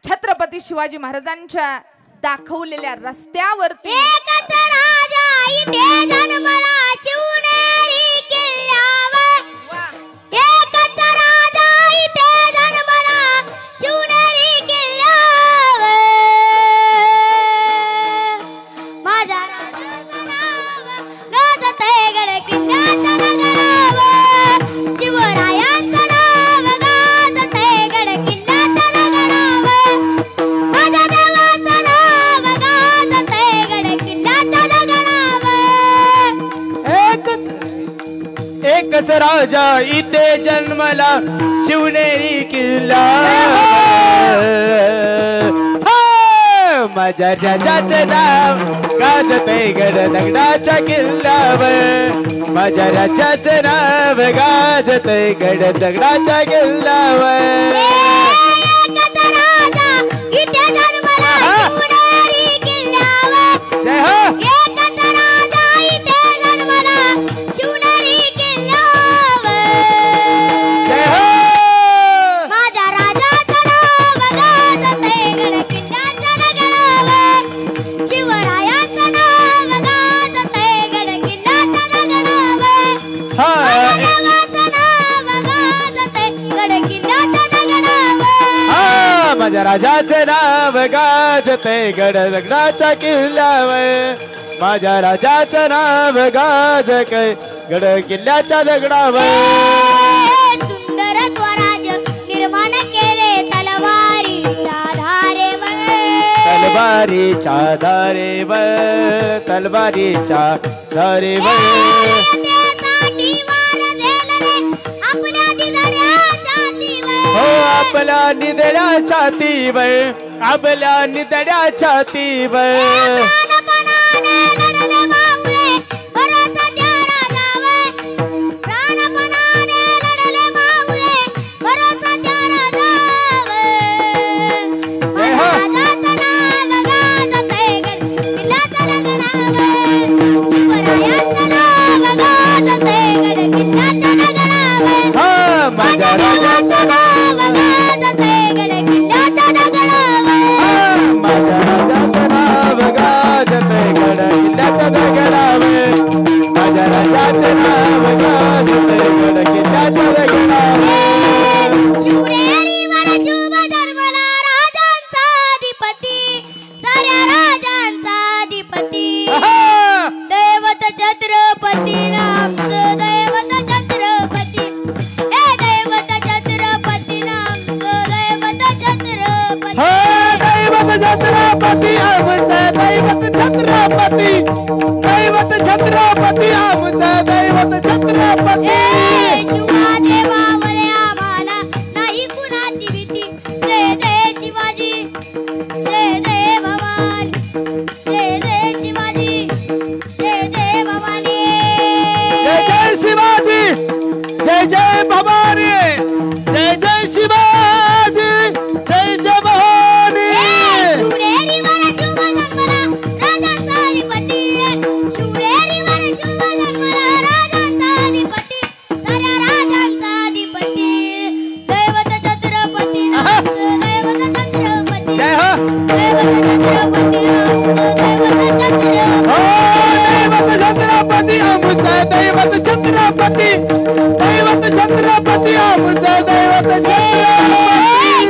छत्रपती शिवाजी महाराजांच्या दाखवलेल्या रस्त्यावरती
राजाचा राजा इथे जन्मला शिवनेरी किल्ला माझ्या राजाचं नाव गाजतंय गड दगडाच्या किल्ल्यावर माझ्या राजाचं नाव गाजतंय गड दगडाच्या किल्ल्यावर जय हो जय हो माझ्या राजाचे नाव गाजते गड दगडाच्या किल्ल्यावर माझ्या राजाचं नाव गाजते गड किल्ल्याच्या दगडावर
सुंदर स्वराज निर्माण केले तलवारीच्या धारेवर
तलवारीच्या धारेवर तलवारीच्या धारेवर हो आपल्या निधड्या छातीवर आपल्या निधड्या छातीवर माझ्या राजाचं नाव गाजतंय गड किल्ल्याच्या दगडावर माझ्या राजाचं नाव गाजतंय गड किल्ल्याच्या दगडावर माझ्या राजाचं नाव गाजतंय गड किल्ल्याच्या दगडावर
शिवनेरीवर शुभ जन्मला राजांचा अधिपती साऱ्या राजांचा अधिपती दैवत छत्रपती रामचं दैवत छत्रपती दैवत छत्रपती रामचं दैवत छत्रपती
दैवत छत्रपती आमचं दैवत छत्रपती दैवत छत्रपती आमचं दैवत छत्रपती
शिवाजी मावळे आम्हाला नाही कुणाची भीती जय जय शिवाजी जय जय भवानी जय जय शिवाजी जय जय भवानी
जय जय शिवाजी जय जय भवानी जय जय शिवाजी जय जय भवानी
शिवनेरीवर शुभ जन्मला राजांचा अधिपती शिवनेरीवर शुभ जन्मला राजांचा अधिपती साऱ्या राजांचा अधिपती दैवत छत्रपती रामचं दैवत छत्रपती
जय हो
दैवत छत्रपती रामचं दैवत छत्रपती
दैवत छत्रपती आमचं दैवत छत्रपती दैवत छत्रपती आमचं दैवत छत्रपती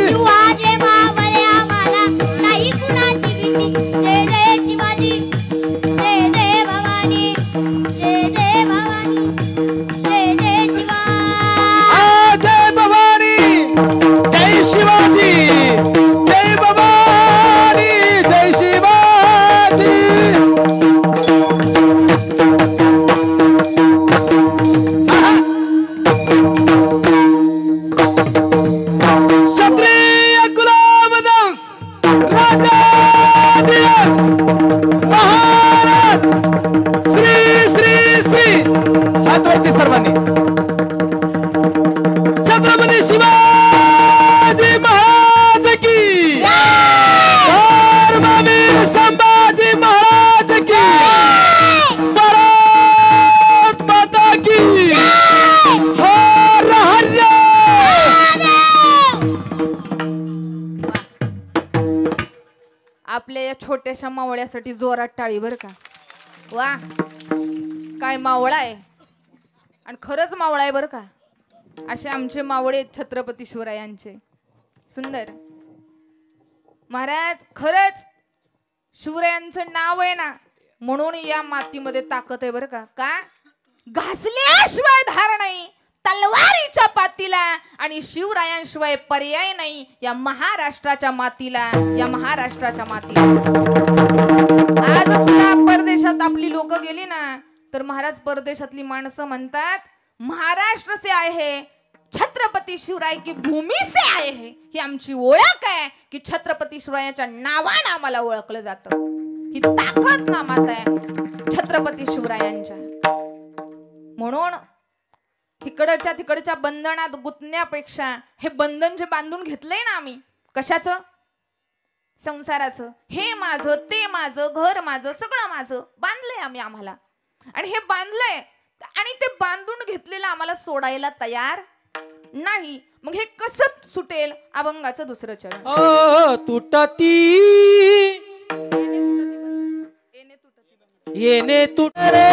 शिवाजी मावळे आम्हाला नाही कुणाची भीती जय जय शिवाजी जय जय भवानी जय जय भवानी जय जय शिवा
जय भवानी जय शिवाजी जय भवानी जय शिवाजी क्षत्रिय गुलामदास राजाधिराज महाराज श्री श्री श्री हात वरती सर्वांनी छत्रपती शिवाजी महाराज की धर्मवीर संभाजी महाराज की भारत माता की हर हर
आपल्या या छोट्याशा मावळ्यासाठी जोरात टाळी बर का. वा काय मावळा आहे आणि खरंच मावळा आहे बर का. असे आमचे मावळे आहेत छत्रपती शिवरायांचे. सुंदर महाराज खरंच शिवरायांचं नाव आहे ना म्हणून या मातीमध्ये ताकद आहे बर का. का घासल्याशिवाय धार नाही तलवारीच्या पातीला आणि शिवरायांशिवाय पर्याय नाही या महाराष्ट्राच्या मातीला या महाराष्ट्राच्या मातीला. आज सुद्धा परदेशात आपली लोक गेली ना तर महाराज परदेशातली माणसं म्हणतात महाराष्ट्र से आए हैं, छत्रपती शिवराय की भूमी से आए हैं, ही आमची ओळख आहे की छत्रपती शिवरायाच्या नावाने आम्हाला ओळखलं जातं. ही ताकद नामात आहे छत्रपती शिवरायांच्या. म्हणून तिकडच्या बंधनात गुंतण्यापेक्षा हे बंधन जे बांधून घेतलंय ना आम्ही, कशाचं? संसाराचं. हे माझं, ते माझं, घर माझं, सगळं माझं बांधलंय आम्ही आम्हाला. आणि हे बांधलंय आणि ते बांधून घेतलेलं आम्हाला सोडायला तयार नाही. मग हे कसं सुटेल? अभंगाचं दुसरं चरण.
तुटती येणे तुट रे,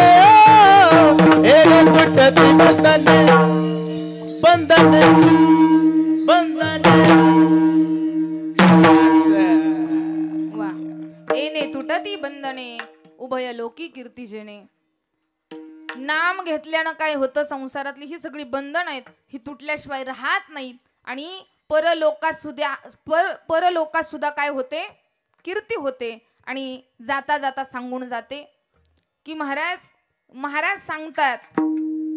येणे तुटती बंधने, बंधने, बंधने.
वा. येणे तुटती बंधने, उभय लोकी कीर्ती जेणे. नाम घेतल्यानं काय होतं? संसारातली ही सगळी बंधन आहेत, ही तुटल्याशिवाय राहत नाहीत. आणि परलोकात सुद्धा काय होते? कीर्ती होते. आणि जाता जाता सांगून जाते की महाराज सांगतात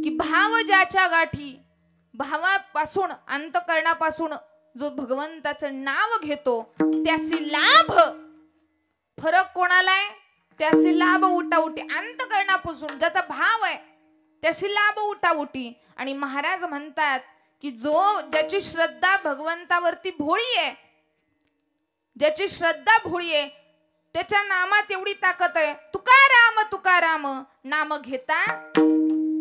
की भाव ज्याच्या गाठी, भावापासून अंतकरणापासून जो भगवंताचं नाव घेतो त्यासी लाभ. फरक कोणाला आहे? त्यासी लाभ उठाउटी. अंतकरणापासून ज्याचा भाव आहे त्याशी लाभ उठाउटी. आणि महाराज म्हणतात की ज्याची श्रद्धा भगवंतावरती भोळी आहे, ज्याची श्रद्धा भोळी आहे, त्याच्या नामात एवढी ताकद आहे. तुकाराम तुकाराम नाम घेता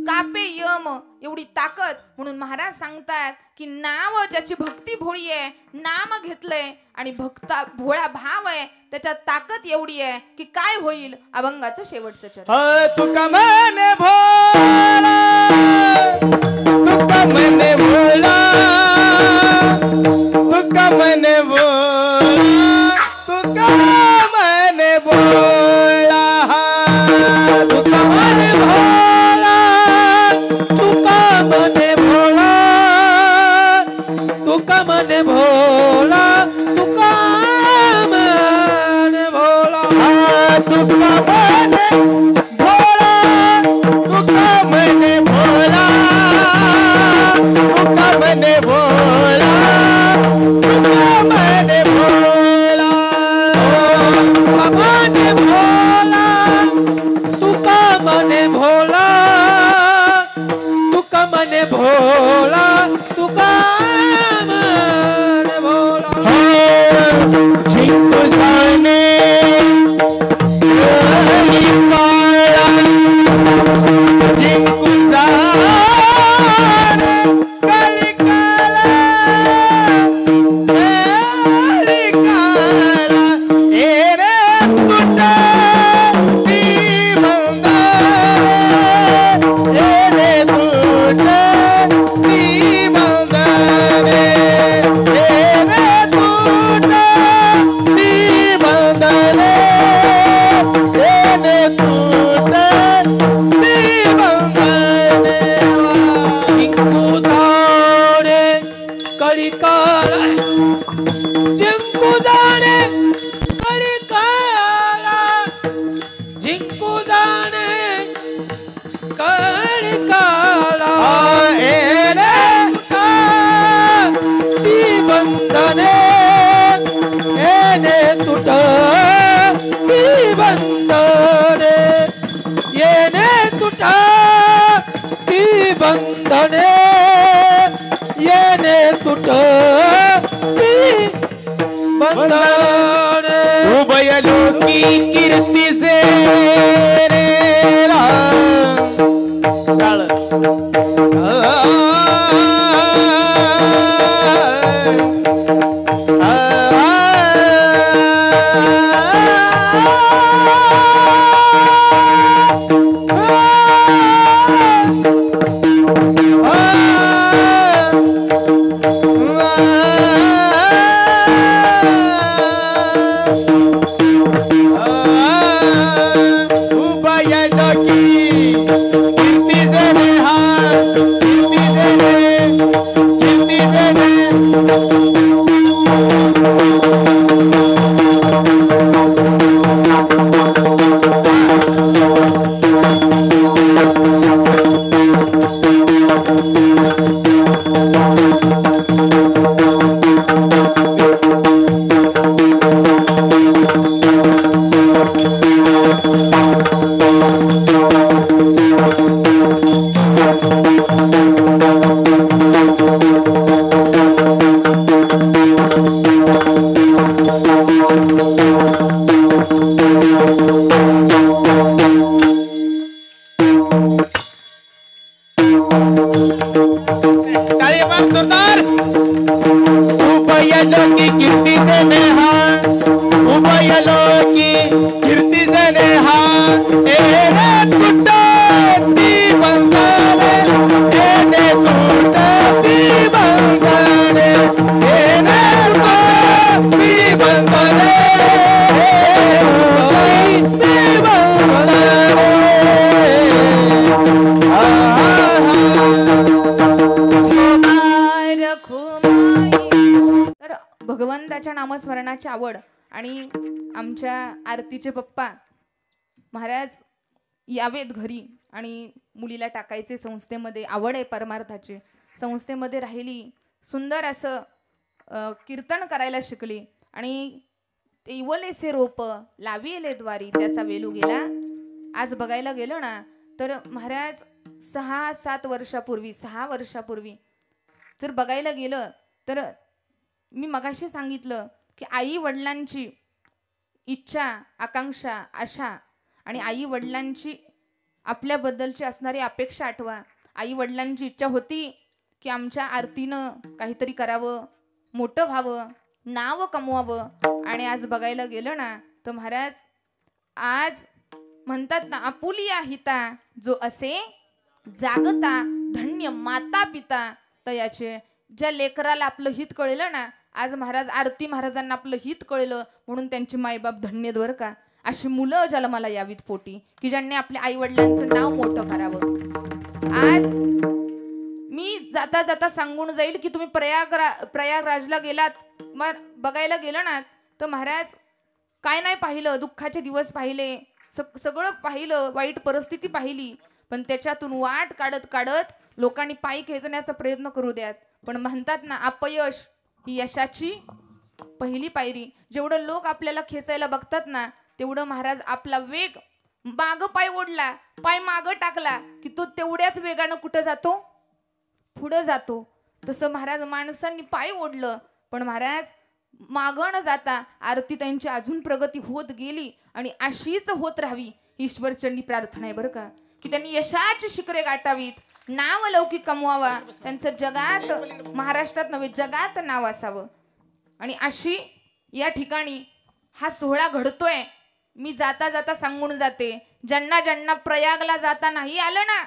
कापे यम, एवढी ताकद. म्हणून महाराज सांगतात की नाव ज्याची भक्ती भोळी आहे, नाम घेतलंय आणि भोळा भाव आहे, त्याच्यात ताकद एवढी आहे की काय होईल? अभंगाचं शेवटचं चरण.
तुका मने भोला, तुका मने भोला, तुका मने भोला, तुका मने भोला,
तुका मने भोला, तुका मने भोला, तुका मने भोला, तुका मने भोला,
तुका मने भोला, तुका मने भोला, तुका मने भोला, तुका मने भोला,
तुका मने भोला, तुका मने भोला, तुका मने भोला, तुका मने भोला.
जिंकू जाणे जिंकू जाणे कलिकाला, कलिकाला येणे तुटती बंधने, येणे तुटती बंधने, येणे तुटती बंधने, येणे तुटती बंधने.
जिंकू जाणे कलिकाला, जिंकू जाणे कलिकाला, जिंकू जाणे कलिकाला,
येणे
ती बंधने, येणे तुटती बंधने, येणे तुटती बंधने, येणे तुटती बंधने.
उभय लोकी कीर्ती से रे राळ.
नामस्मरणाची आवड आणि आमच्या आरतीचे पप्पा महाराज यावेत घरी आणि मुलीला टाकायचे संस्थेमध्ये, आवड आहे परमार्थाची, संस्थेमध्ये राहिली, सुंदर असं कीर्तन करायला शिकली आणि ते इवलेसे रोप लाविले द्वारी त्याचा वेलू गेला. आज बघायला गेलो ना तर महाराज 6-7 वर्षापूर्वी 6 वर्षापूर्वी जर बघायला गेलं तर मी मगाशी सांगितलं की आई वडिलांची इच्छा, आकांक्षा, आशा आणि आई वडिलांची आपल्याबद्दलची असणारी अपेक्षा आठवा. आई वडिलांची इच्छा होती की आमच्या आरतीनं काहीतरी करावं, मोठं व्हावं, नाव कमवावं. आणि आज बघायला गेलं ना तर महाराज आज म्हणतात ना, आपुलिया हिता जो असे जागता धन्य माता पिता तयाचे. ज्या लेकराला आपलं हित कळलं ना, आज महाराज आरती महाराजांना आपलं हित कळलं म्हणून त्यांचे मायबाप धन्य बरं का. अशी मुलं ज्याला मला यावीत पोटी की ज्यांनी आपल्या आई वडिलांचं नाव मोठं करावं. आज मी जाता जाता सांगून जाईल की तुम्ही प्रयागराजला गेलात, मग बघायला गेलं ना तर महाराज काय नाही पाहिलं, दुःखाचे दिवस पाहिले, सगळं पाहिलं, वाईट परिस्थिती पाहिली, पण त्याच्यातून वाट काढत काढत लोकांनी पायी खेचण्याचा प्रयत्न करू द्यात. पण म्हणतात ना, अपयश ही यशाची पहिली पायरी. जेवढं लोक आपल्याला खेचायला बघतात ना तेवढं महाराज आपला वेग माग पाय ओढला, पाय माग टाकला की तो तेवढ्याच वेगानं कुठं जातो, पुढं जातो. तसं महाराज माणसांनी पाय ओढलं पण महाराज मागं न जाता आरती त्यांची अजून प्रगती होत गेली आणि अशीच होत राहावी ही ईश्वरचरणी प्रार्थना आहे बरं का. की त्यांनी यशाची शिखरे गाठावीत, नाव लौकिक कमवावा, त्यांचं जगात, महाराष्ट्रात नव्हे जगात नाव असावं. आणि अशी या ठिकाणी हा सोहळा घडतोय. मी जाता जाता सांगून जाते, ज्यांना ज्यांना प्रयागला जाता नाही आलं ना,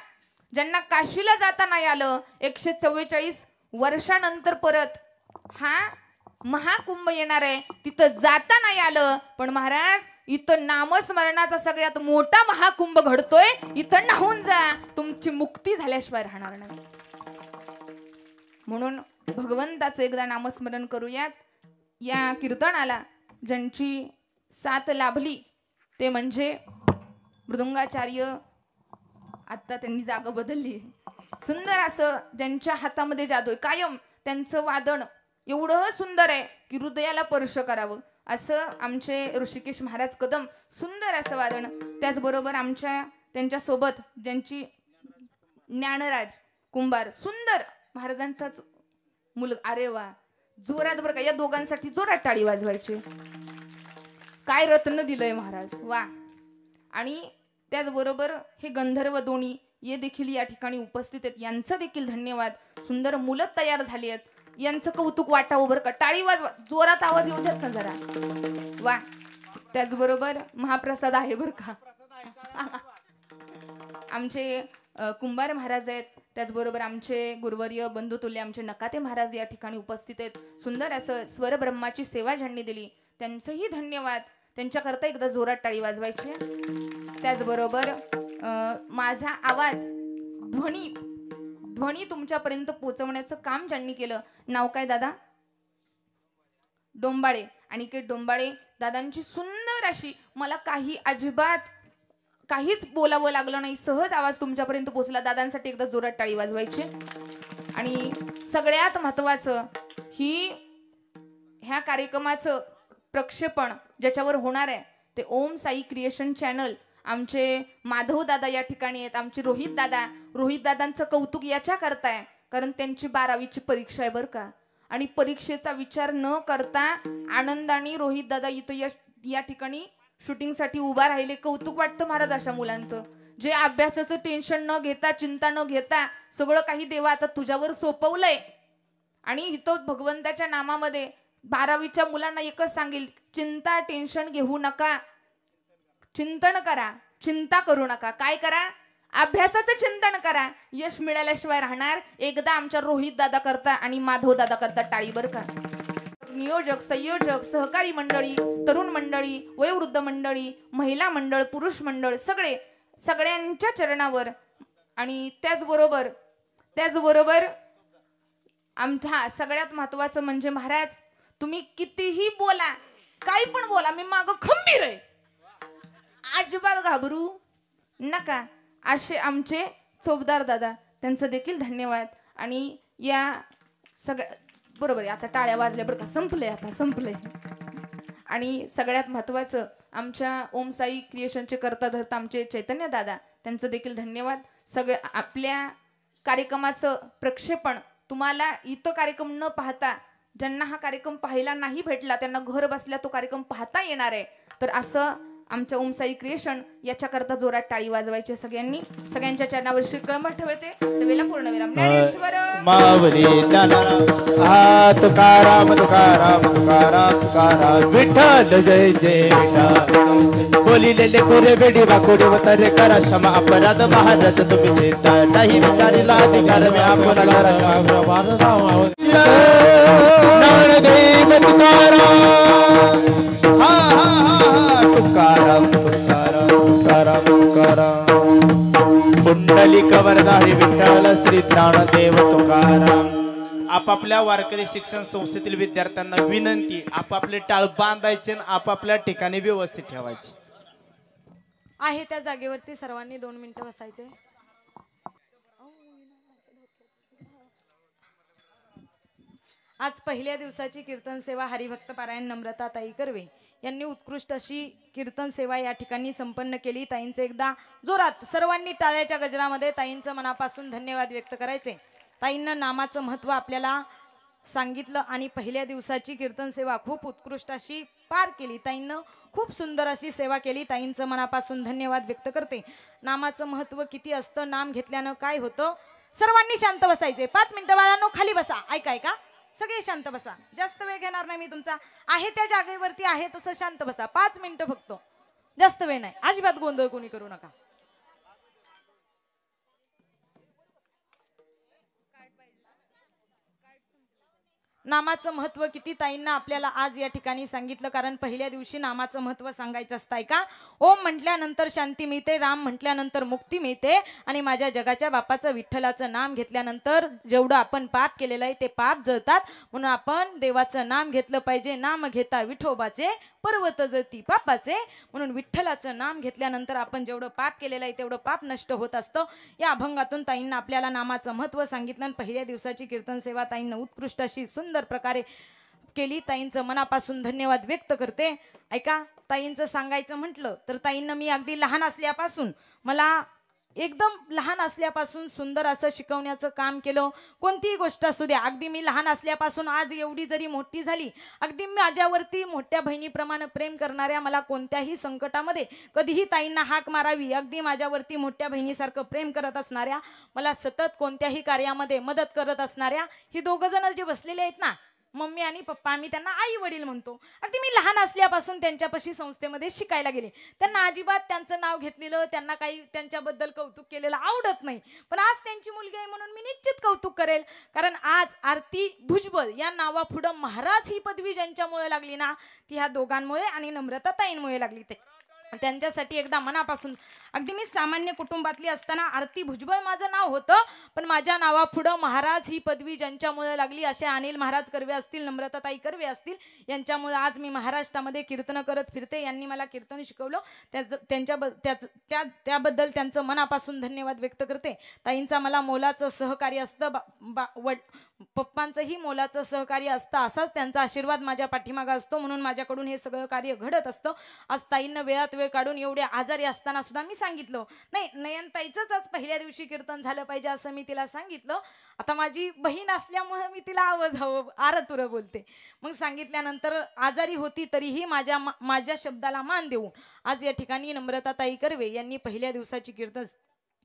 ज्यांना काशीला जाता नाही आलं, 144 वर्षानंतर परत हा महाकुंभ येणार आहे, तिथं जाता नाही आलं पण महाराज इथं नामस्मरणाचा सगळ्यात मोठा महाकुंभ घडतोय, इथं नाहून जा, तुमची मुक्ती झाल्याशिवाय राहणार नाही. म्हणून भगवंताचं एकदा नामस्मरण करूयात. या कीर्तनाला ज्यांची साथ लाभली ते म्हणजे मृदुंगाचार्य, आता त्यांनी जागा बदलली, सुंदर असं ज्यांच्या हातामध्ये जादू आहे, कायम त्यांचं वादन एवढं सुंदर आहे की हृदयाला स्पर्श करावं असं आमचे ऋषिकेश महाराज कदम, सुंदर असं वादन. त्याचबरोबर त्यांच्या सोबत ज्यांची ज्ञानराज कुंभार, सुंदर महाराजांचाच मुलगा. अरे वा, जोरात बरं का, या दोघांसाठी जोरात टाळी वाजवायची. काय रत्न दिलंय महाराज, वा. आणि त्याचबरोबर हे गंधर्व दोन्ही हे देखील या ठिकाणी उपस्थित आहेत, यांचं देखील धन्यवाद. सुंदर मुलं तयार झाली आहेत, यांचं कौतुक वाटावं बरं का. टाळी वाजवा, जोरात आवाज येऊ देत ना जरा, वा. त्याचबरोबर महाप्रसाद आहे बरं का. आमचे कुंभार महाराज आहेत, त्याचबरोबर आमचे गुरुवर्य बंधुतुल्य आमचे नकाते महाराज या ठिकाणी उपस्थित आहेत. सुंदर असं स्वर ब्रह्माची सेवा ज्यांनी दिली त्यांचंही धन्यवाद. त्यांच्याकरता एकदा जोरात टाळी वाजवायची. त्याचबरोबर माझा आवाज ध्वनी तुमच्यापर्यंत पोहोचवण्याचं काम ज्यांनी केलं, नाव काय दादा? डोंबाळे. अनिकेत डोंबाळे दादांची सुंदर अशी, मला अजिबात काहीच बोलावं लागलं नाही, सहज आवाज तुमच्यापर्यंत पोहोचला. दादांसाठी एकदा जोरात टाळी वाजवायची. आणि सगळ्यात महत्वाचं ह्या कार्यक्रमाचं प्रक्षेपण ज्याच्यावर होणार आहे ते ओम साई क्रिएशन चॅनल. आमचे माधव दादा या ठिकाणी आहेत, आमचे रोहित दादांचं कौतुक याच्या करताय कारण त्यांची 12वीची परीक्षा आहे बरं का. आणि परीक्षेचा विचार न करता आनंदाने रोहित दादा इथं या ठिकाणी शूटिंगसाठी उभा राहिले. कौतुक वाटतं महाराज अशा मुलांचं, जे अभ्यासाचं टेन्शन न घेता, चिंता न घेता सगळं काही देवा आता तुझ्यावर सोपवलंय. आणि इथं भगवंताच्या नामामध्ये 12वीच्या मुलांना एकच सांगेल, चिंता टेन्शन घेऊ नका, चिंतन करा, चिंता करू नका. काय करा? अभ्यासाचं चिंतन करा, यश मिळाल्याशिवाय राहणार. एकदा आमच्या रोहित दादा करता आणि माधव दादा करता टाळी बरं का. नियोजक, संयोजक, सहकारी मंडळी, तरुण मंडळी, वयोवृद्ध मंडळी, महिला मंडळ, पुरुष मंडळ, सगळ्यांच्या चरणावर. आणि त्याचबरोबर आमचा सगळ्यात महत्वाचं म्हणजे महाराज तुम्ही कितीही बोला, काही पण बोला, मी माग खंबीर आहे. अजिबात घाबरू नका. असे आमचे चोपदार दादा, त्यांचं देखील धन्यवाद. आणि या सगळ्या बरोबर आहे, आता टाळ्या वाजल्या बरं का, संपलंय आता संपलंय. आणि सगळ्यात महत्त्वाचं आमच्या ओम साई क्रिएशनचे करता धरता आमचे चैतन्य दादा, त्यांचं देखील धन्यवाद. सगळं आपल्या कार्यक्रमाचं प्रक्षेपण तुम्हाला इथं कार्यक्रम न पाहता, ज्यांना हा कार्यक्रम पाहायला नाही भेटला त्यांना घर बसल्या तो कार्यक्रम पाहता येणार आहे. तर असं आमच्या ओम साई क्रिएशन याच्याकरता जोरात टाळी वाजवायची सगळ्यांनी. सगळ्यांच्या चरणावर श्रीकळंब ठेवते. सेवेला पूर्णविराम. ज्ञानेश्वर
माऊली तुकाराम तुकाराम तुकाराम तुकाराम विठ्ठल जय जय विठ्ठल. बोलिलेले कोरे बेडी वाकोडे वतरे करा क्षमा अपराध महाराज तुम्ही सिद्ध नाही विचारिला अधिकार मी आपला करा ज्ञानदेव तुकाराम. हा हा हा तुकाराम तुकाराम तुकाराम तुकाराम. पुंडलिक वरदारी विठ्ठल श्री ज्ञानदेव तुकाराम. आपापल्या वारकरी शिक्षण संस्थेतील विद्यार्थ्यांना विनंती, आपापले टाळ बांधायचे आणि आपापल्या ठिकाणी व्यवस्थित ठेवायचे.
आहे त्या जागेवरती सर्वांनी 2 मिनिटं बसायचे. आज पहिल्या दिवसाची कीर्तन सेवा हरिभक्त पारायण नम्रता ताई कर्वे यांनी उत्कृष्ट अशी कीर्तन सेवा या ठिकाणी संपन्न केली. ताईंचं एकदा जोरात सर्वांनी टाळ्याच्या गजरामध्ये ताईंचं मनापासून धन्यवाद व्यक्त करायचे. ताईंना नामाचं महत्त्व आपल्याला सांगितलं आणि पहिल्या दिवसाची कीर्तन सेवा खूप उत्कृष्ट अशी पार केली. ताईंनं खूप सुंदर अशी सेवा केली. ताईंचं मनापासून धन्यवाद व्यक्त करते. नामाचं महत्त्व किती असतं, नाम घेतल्यानं काय होतं. सर्वांनी शांत बसायचे. 5 मिनिटं बाळांनो खाली बसा. ऐका सगळे शांत बसा. जास्त वेळ घेणार नाही मी तुमचा. आहे त्या जागेवरती आहे तसं शांत बसा. 5 मिनिटं फक्त, जास्त वेळ नाही. अजिबात गोंधळ कोणी करू नका. नामाचं महत्त्व किती ताईंना आपल्याला आज या ठिकाणी सांगितलं. कारण पहिल्या दिवशी नामाचं महत्त्व सांगायचं असतं का. ओम म्हटल्यानंतर शांती मिळते, राम म्हटल्यानंतर मुक्ती मिळते आणि माझ्या जगाच्या बापाचं विठ्ठलाचं नाम घेतल्यानंतर जेवढं आपण पाप केलेलं आहे ते पाप जळतात. म्हणून आपण देवाचं नाम घेतलं पाहिजे. नाम घेता विठोबाचे पर्वत जळती पापाचे. म्हणून विठ्ठलाचं नाम घेतल्यानंतर आपण जेवढं पाप केलेलं आहे तेवढं पाप नष्ट होत असतं. या अभंगातून ताईंना आपल्याला नामाचं महत्त्व सांगितलं. पहिल्या दिवसाची कीर्तन सेवा ताईंना उत्कृष्ट अशी सुंदर प्रकारे केली. ताईंचं मनापासून धन्यवाद व्यक्त करते. ऐका, ताईंचं सांगायचं म्हटलं तर ताईंना मी अगदी लहान असल्यापासून, मला एकदम लहान असल्यापासून सुंदर असं शिकवण्याचं काम केलं. कोणतीही गोष्ट असू द्या, अगदी मी लहान असल्यापासून आज एवढी जरी मोठी झाली, अगदी माझ्यावरती मोठ्या बहिणीप्रमाणे प्रेम करणाऱ्या, मला कोणत्याही संकटामध्ये कधीही ताईंना हाक मारावी, अगदी माझ्यावरती मोठ्या बहिणीसारखं प्रेम करत असणाऱ्या, मला सतत कोणत्याही कार्यामध्ये मदत करत असणाऱ्या ही 2 जण जे बसलेले आहेत ना, मम्मी आणि पप्पा, आम्ही त्यांना आई वडील म्हणतो. अगदी मी लहान असल्यापासून त्यांच्यापाशी संस्थेमध्ये शिकायला गेले. त्यांना अजिबात त्यांचं नाव घेतलेलं, त्यांना काही त्यांच्याबद्दल कौतुक केलेलं आवडत नाही. पण आज त्यांची मुलगी आहे म्हणून मी निश्चित कौतुक करेल. कारण आज आरती भुजबळ या नावापुढं महाराज ही पदवी ज्यांच्यामुळे लागली ना, ती ह्या दोघांमुळे आणि नम्रता ताईंमुळे लागली. ते त्यांच्यासाठी एकदा मनापासून, अगदी मी सामान्य कुटुंबातली असताना आरती भुजबळ माझं नाव होतं, पण माझ्या नावापुढं महाराज ही पदवी ज्यांच्यामुळे लागली, असे अनिल महाराज कर्वे असतील, नम्रताताई कर्वे असतील, यांच्यामुळे आज मी महाराष्ट्रामध्ये कीर्तन करत फिरते. यांनी मला कीर्तन शिकवलं, त्याबद्दल त्यांचं मनापासून धन्यवाद व्यक्त करते. ताईंचा मला मोलाचं सहकार्य असतं, पप्पांचंही मोलाचं सहकार्य असतं. असाच त्यांचा आशीर्वाद माझ्या पाठीमागं असतो. म्हणून माझ्याकडून हे सगळं कार्य घडत असतं. आज ताईंना वेळात वेळ काढून एवढे आजारी असताना सुद्धा मी सांगितलं नाही, नयनताईचंच आज पहिल्या दिवशी कीर्तन झालं पाहिजे असं मी तिला सांगितलं. आता माझी बहीण असल्यामुळे मी तिला आरतुरं बोलते. मग सांगितल्यानंतर आजारी होती तरीही माझ्या शब्दाला मान देऊन आज या ठिकाणी नम्रताताई कर्वे यांनी पहिल्या दिवसाची कीर्तन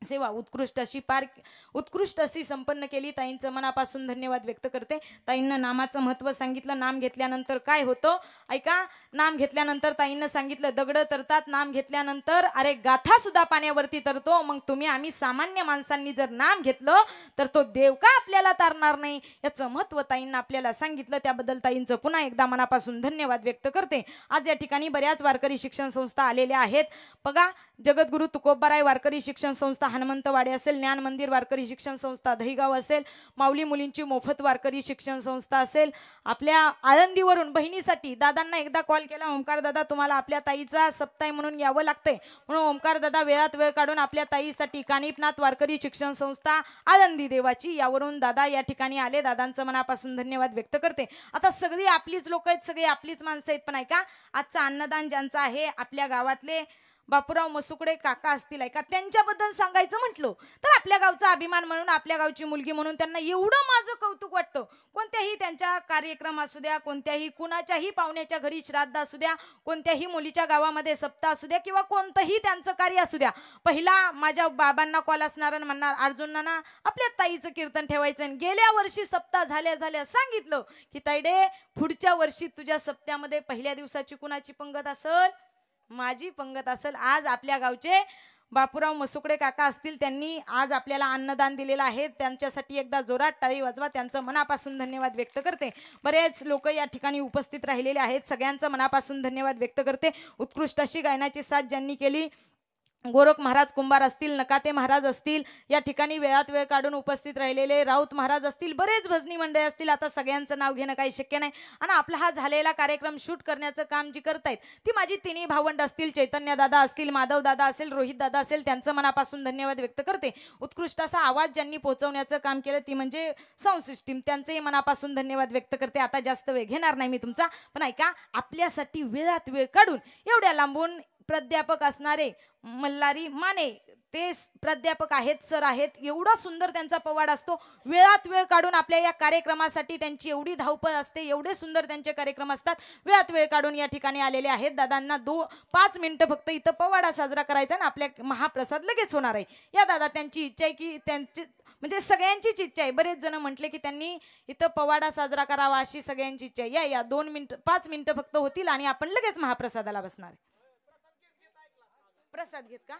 सेवा उत्कृष्ट अशी संपन्न केली. ताईंचं मनापासून धन्यवाद व्यक्त करते. ताईंना नामाचं महत्त्व सांगितलं. नाम घेतल्यानंतर काय होतं ऐका. नाम घेतल्यानंतर ताईंना सांगितलं दगडं तरतात, नाम घेतल्यानंतर अरे गाथा सुद्धा पाण्यावरती तरतो. मग तुम्ही आम्ही सामान्य माणसांनी जर नाम घेतलं तर तो देव का आपल्याला तारणार नाही, याचं महत्त्व ताईंना आपल्याला सांगितलं. त्याबद्दल ताईंचं पुन्हा एकदा मनापासून धन्यवाद व्यक्त करते. आज या ठिकाणी बऱ्याच वारकरी शिक्षण संस्था आलेल्या आहेत. बघा, जगद्गुरु तुकोबाराय वारकरी शिक्षण संस्था हनुमंतवाडी असेल, ज्ञान मंदिर वारकरी शिक्षण संस्था दहीगाव असेल, माऊली मुलींची मोफत वारकरी शिक्षण संस्था असेल, आपल्या आळंदीवरून बहिणीसाठी दादांना एकदा कॉल केला, ओमकार दादा तुम्हाला आपल्या ताईचा सप्ताह म्हणून यावं लागतंय, म्हणून ओमकार दादा वेळात वेळ काढून आपल्या ताईसाठी कानिपनाथ वारकरी शिक्षण संस्था आळंदी देवाची यावरून दादा या ठिकाणी आले. दादांचं मनापासून धन्यवाद व्यक्त करते. आता सगळी आपलीच लोक आहेत, सगळी आपलीच माणसं आहेत, पण ऐका आजचं अन्नदान ज्यांचं आहे आपल्या गावातले बापूराव मसुकडे काका असतील, ऐका त्यांच्याबद्दल सांगायचं म्हटलं तर आपल्या गावचा अभिमान म्हणून, आपल्या गावची मुलगी म्हणून त्यांना एवढं माझं कौतुक वाटतं. कोणत्याही त्यांच्या कार्यक्रम असू द्या, कोणत्याही कुणाच्याही पाहुण्याच्या घरी श्राद्ध असू द्या, कोणत्याही मुलीच्या गावामध्ये सप्ताह असू द्या किंवा कोणतंही त्यांचं कार्य असू द्या, पहिला माझ्या बाबांना कॉल असणार आणि म्हणणार अर्जुनांना आपल्या ताईचं कीर्तन ठेवायचं. गेल्या वर्षी सप्ताह झाल्या सांगितलं की ताईडे पुढच्या वर्षी तुझ्या सप्त्यामध्ये पहिल्या दिवसाची कुणाची पंगत असेल, माझी पंगत असेल. आज आपल्या गावचे बापूराव मसुकडे काका असतील, त्यांनी आज आपल्याला अन्नदान दिलेलं आहे. त्यांच्यासाठी एकदा जोरात टाळी वाजवा. त्यांचं मनापासून धन्यवाद व्यक्त करते. बरेच लोक या ठिकाणी उपस्थित राहिलेले आहेत, सगळ्यांचं मनापासून धन्यवाद व्यक्त करते. उत्कृष्ट अशी गायनाची साथ ज्यांनी केली, गोरख महाराज कुंभार असतील, नकाते महाराज असतील, या ठिकाणी वेळात वेळ काढून उपस्थित राहिलेले राऊत महाराज असतील, बरेच भजनी मंडळी असतील. आता सगळ्यांचं नाव घेणं काही शक्य नाही. आणि आपला हा झालेला कार्यक्रम शूट करण्याचं काम जी करतायत ती माझी तिन्ही भावंड असतील, चैतन्य दादा असतील, माधव दादा असेल, रोहित दादा असेल, त्यांचं मनापासून धन्यवाद व्यक्त करते. उत्कृष्ट असा आवाज ज्यांनी पोहोचवण्याचं काम केलं ती म्हणजे साऊंड सिस्टीम, त्यांचंही मनापासून धन्यवाद व्यक्त करते. आता जास्त वेळ घेणार नाही मी तुमचा, पण ऐका आपल्यासाठी वेळात वेळ काढून एवढ्या लांबून प्राध्यापक असणारे मल्हारी माने, ते प्राध्यापक आहेत, सर आहेत, एवढा सुंदर त्यांचा पवाड असतो. वेळात वेळ काढून आपल्या या कार्यक्रमासाठी त्यांची एवढी धावपळ असते, एवढे सुंदर त्यांचे कार्यक्रम असतात. वेळात वेळ काढून या ठिकाणी आलेले आहेत. दादांना 5 मिनिटं फक्त इथं पवाडा साजरा करायचा ना, आपल्या महाप्रसाद लगेच होणार आहे. या दादा त्यांची इच्छा आहे की त्यांची म्हणजे सगळ्यांचीच इच्छा आहे, बरेच जण म्हटले की त्यांनी इथं पवाडा साजरा करावा अशी सगळ्यांची इच्छा आहे. या 5 मिनिटं फक्त होतील आणि आपण लगेच महाप्रसादाला बसणार. प्रसाद घेत का?